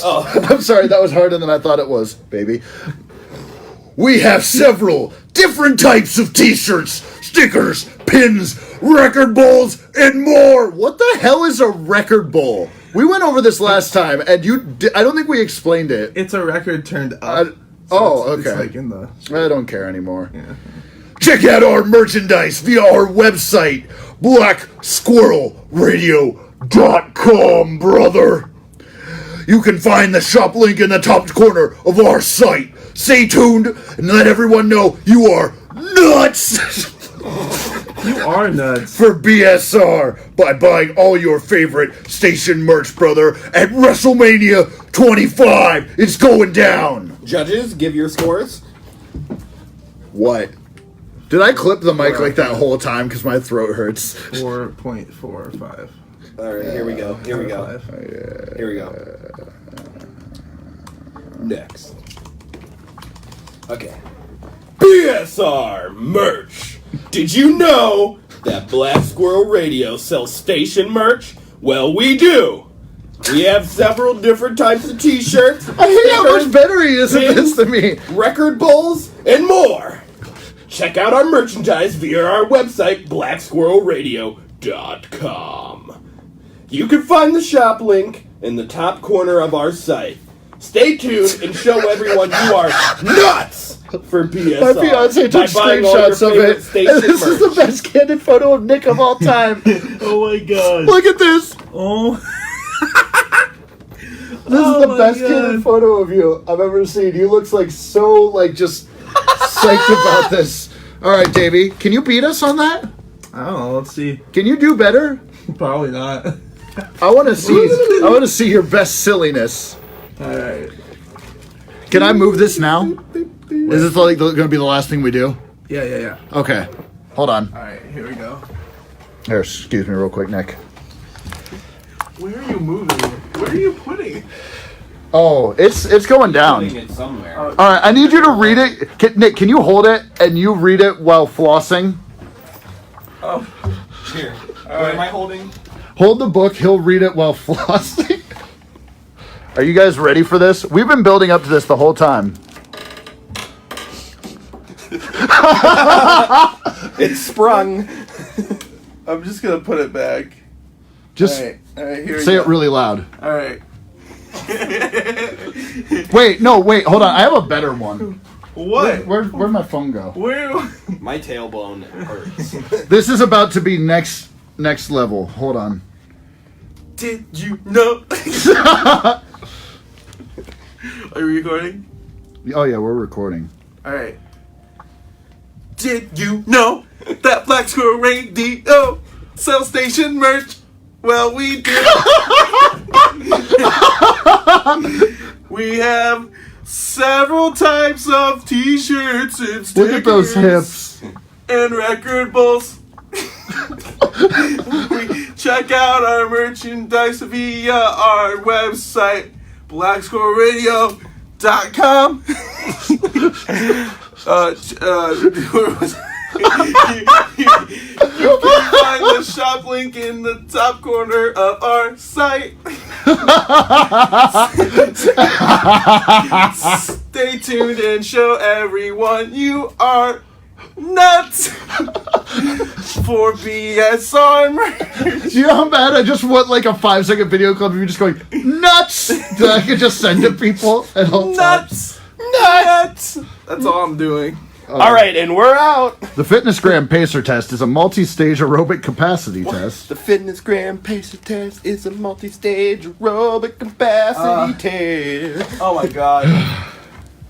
Oh. I'm sorry, that was harder than I thought it was, baby. We have several different types of t-shirts, stickers, pins, record bowls, and more. What the hell is a record bowl? We went over this last time, and I don't think we explained it. It's a record turned up. Okay. It's like in the... I don't care anymore. Yeah. Check out our merchandise via our website, blacksquirrelradio.com, brother. You can find the shop link in the top corner of our site. Stay tuned and let everyone know you are nuts You are nuts. for BSR by buying all your favorite station merch, brother, at WrestleMania 25. It's going down. Judges, give your scores. What? Did I clip the mic like that whole time because my throat hurts? 4.45. All right, here we go. Here we go. Here we go. Next. Okay. BSR merch. Did you know that Black Squirrel Radio sells station merch? Well, we do. We have several different types of t-shirts. I hate how much better he is at this than me. Record bowls, and more. Check out our merchandise via our website, blacksquirrelradio.com. You can find the shop link in the top corner of our site. Stay tuned and show everyone you are nuts for BSR. My fiance took screenshots of it. And this is the best candid photo of Nick of all time. Oh my god. Look at this. Oh. This is the best candid photo of you I've ever seen. You looks like so just psyched about this. All right, Davey, can you beat us on that? I don't know. Let's see. Can you do better? Probably not. I want to see your best silliness. All right. Can I move this now? Is this going to be the last thing we do? Yeah. Okay. Hold on. All right. Here we go. Here, excuse me real quick, Nick. Where are you moving? Where are you putting it? Oh, it's going down. Putting it somewhere. All right, I need you to read it. Nick, can you hold it and you read it while flossing? Oh, here. What am I holding? Hold the book. He'll read it while flossing. Are you guys ready for this? We've been building up to this the whole time. It's sprung. I'm just gonna put it back. Just All right. Here we say go. it really loud. All right. Wait, hold on. I have a better one. What? Where'd my phone go? Where? My tailbone hurts. This is about to be next level. Hold on. Did you know? Are you recording? Oh yeah, we're recording. All right. Did you know that Black Squirrel Radio sells station merch? Well, we do. We have several types of t-shirts and stickers. Look at those hips. And record bowls. We check out our merchandise via our website, blacksquirrelradio.com. You can find the shop link in the top corner of our site. Stay tuned and show everyone you are nuts for BSR merch. Do you know how bad I just want like a 5-second video clip of you just going nuts that I could just send to people at all times? Nuts. That's all I'm doing. All right, and we're out. The Fitness Gram Pacer Test is a multi-stage aerobic capacity test. The Fitness Gram Pacer Test is a multi-stage aerobic capacity test. Oh my god.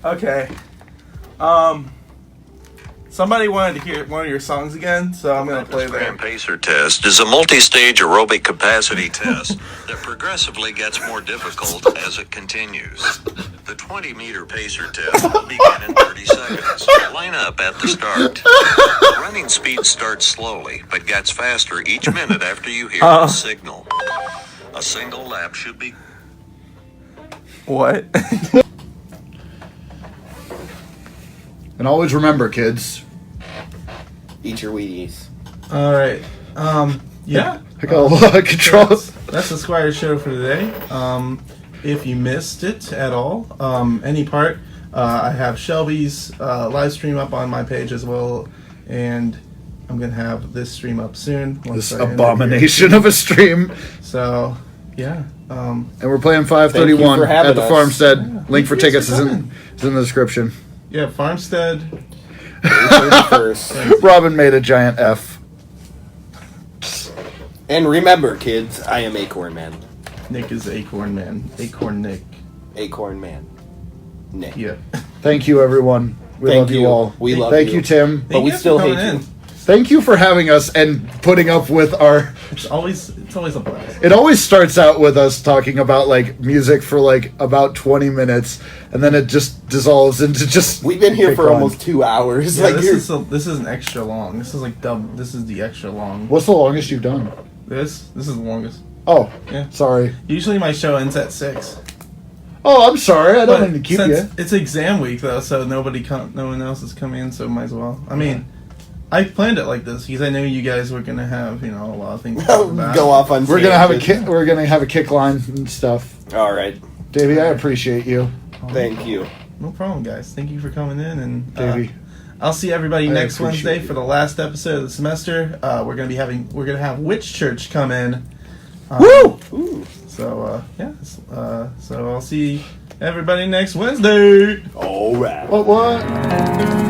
Okay. Somebody wanted to hear one of your songs again, so I'm gonna play Gram that. Pacer Test is a multi-stage aerobic capacity test that progressively gets more difficult as it continues. The 20-meter pacer test will begin in 30 seconds. Line up at the start. Running speed starts slowly, but gets faster each minute after you hear the signal. A single lap should be... What? And always remember, kids. Eat your Wheaties. Alright. Yeah. I got a lot of control. That's the Squires show for today. if you missed it at all, any part, I have Shelby's live stream up on my page as well, and I'm going to have this stream up soon. This abomination of a stream. So, yeah. And we're playing 531 at the Farmstead. Yeah. Link for tickets is in the description. Yeah, Farmstead. May 31st. Robin made a giant F. And remember, kids, I am Acorn Man. Nick is Acorn Man. Acorn Nick. Acorn Man. Nick. Yeah. Thank you, evereverone. We Thank love you you. all. We love Thank you. you, Tim. But we guys still for hate coming you. in. Thank you for having us and putting up with our... It's always a blast. It always starts out with us talking about, like, music for, like, about 20 minutes, and then it just dissolves into just... We've been here pick for on. almost 2 hours. Yeah, like this is an extra long. This is like double. This is the extra long. What's the longest you've done? This is the longest. Oh, Yeah. sorry. Usually my show ends at 6. Oh, I'm sorry. I don't But mean to keep since you. it's exam week though, so no one else is coming in, so might as well. I mean, I planned it like this because I knew you guys were gonna have a lot of things to talk about. Go off on. We're gonna have a tangents. kick. We're gonna have a kick line and stuff. All right. Davey, I appreciate you. Thank you. No problem, guys. Thank you for coming in, and Davey. I'll see everybody I next appreciate Wednesday you. for the last episode of the semester. We're gonna have Witch Church come in. Woo! Ooh. So yeah. So I'll see everybody next Wednesday. All right. What?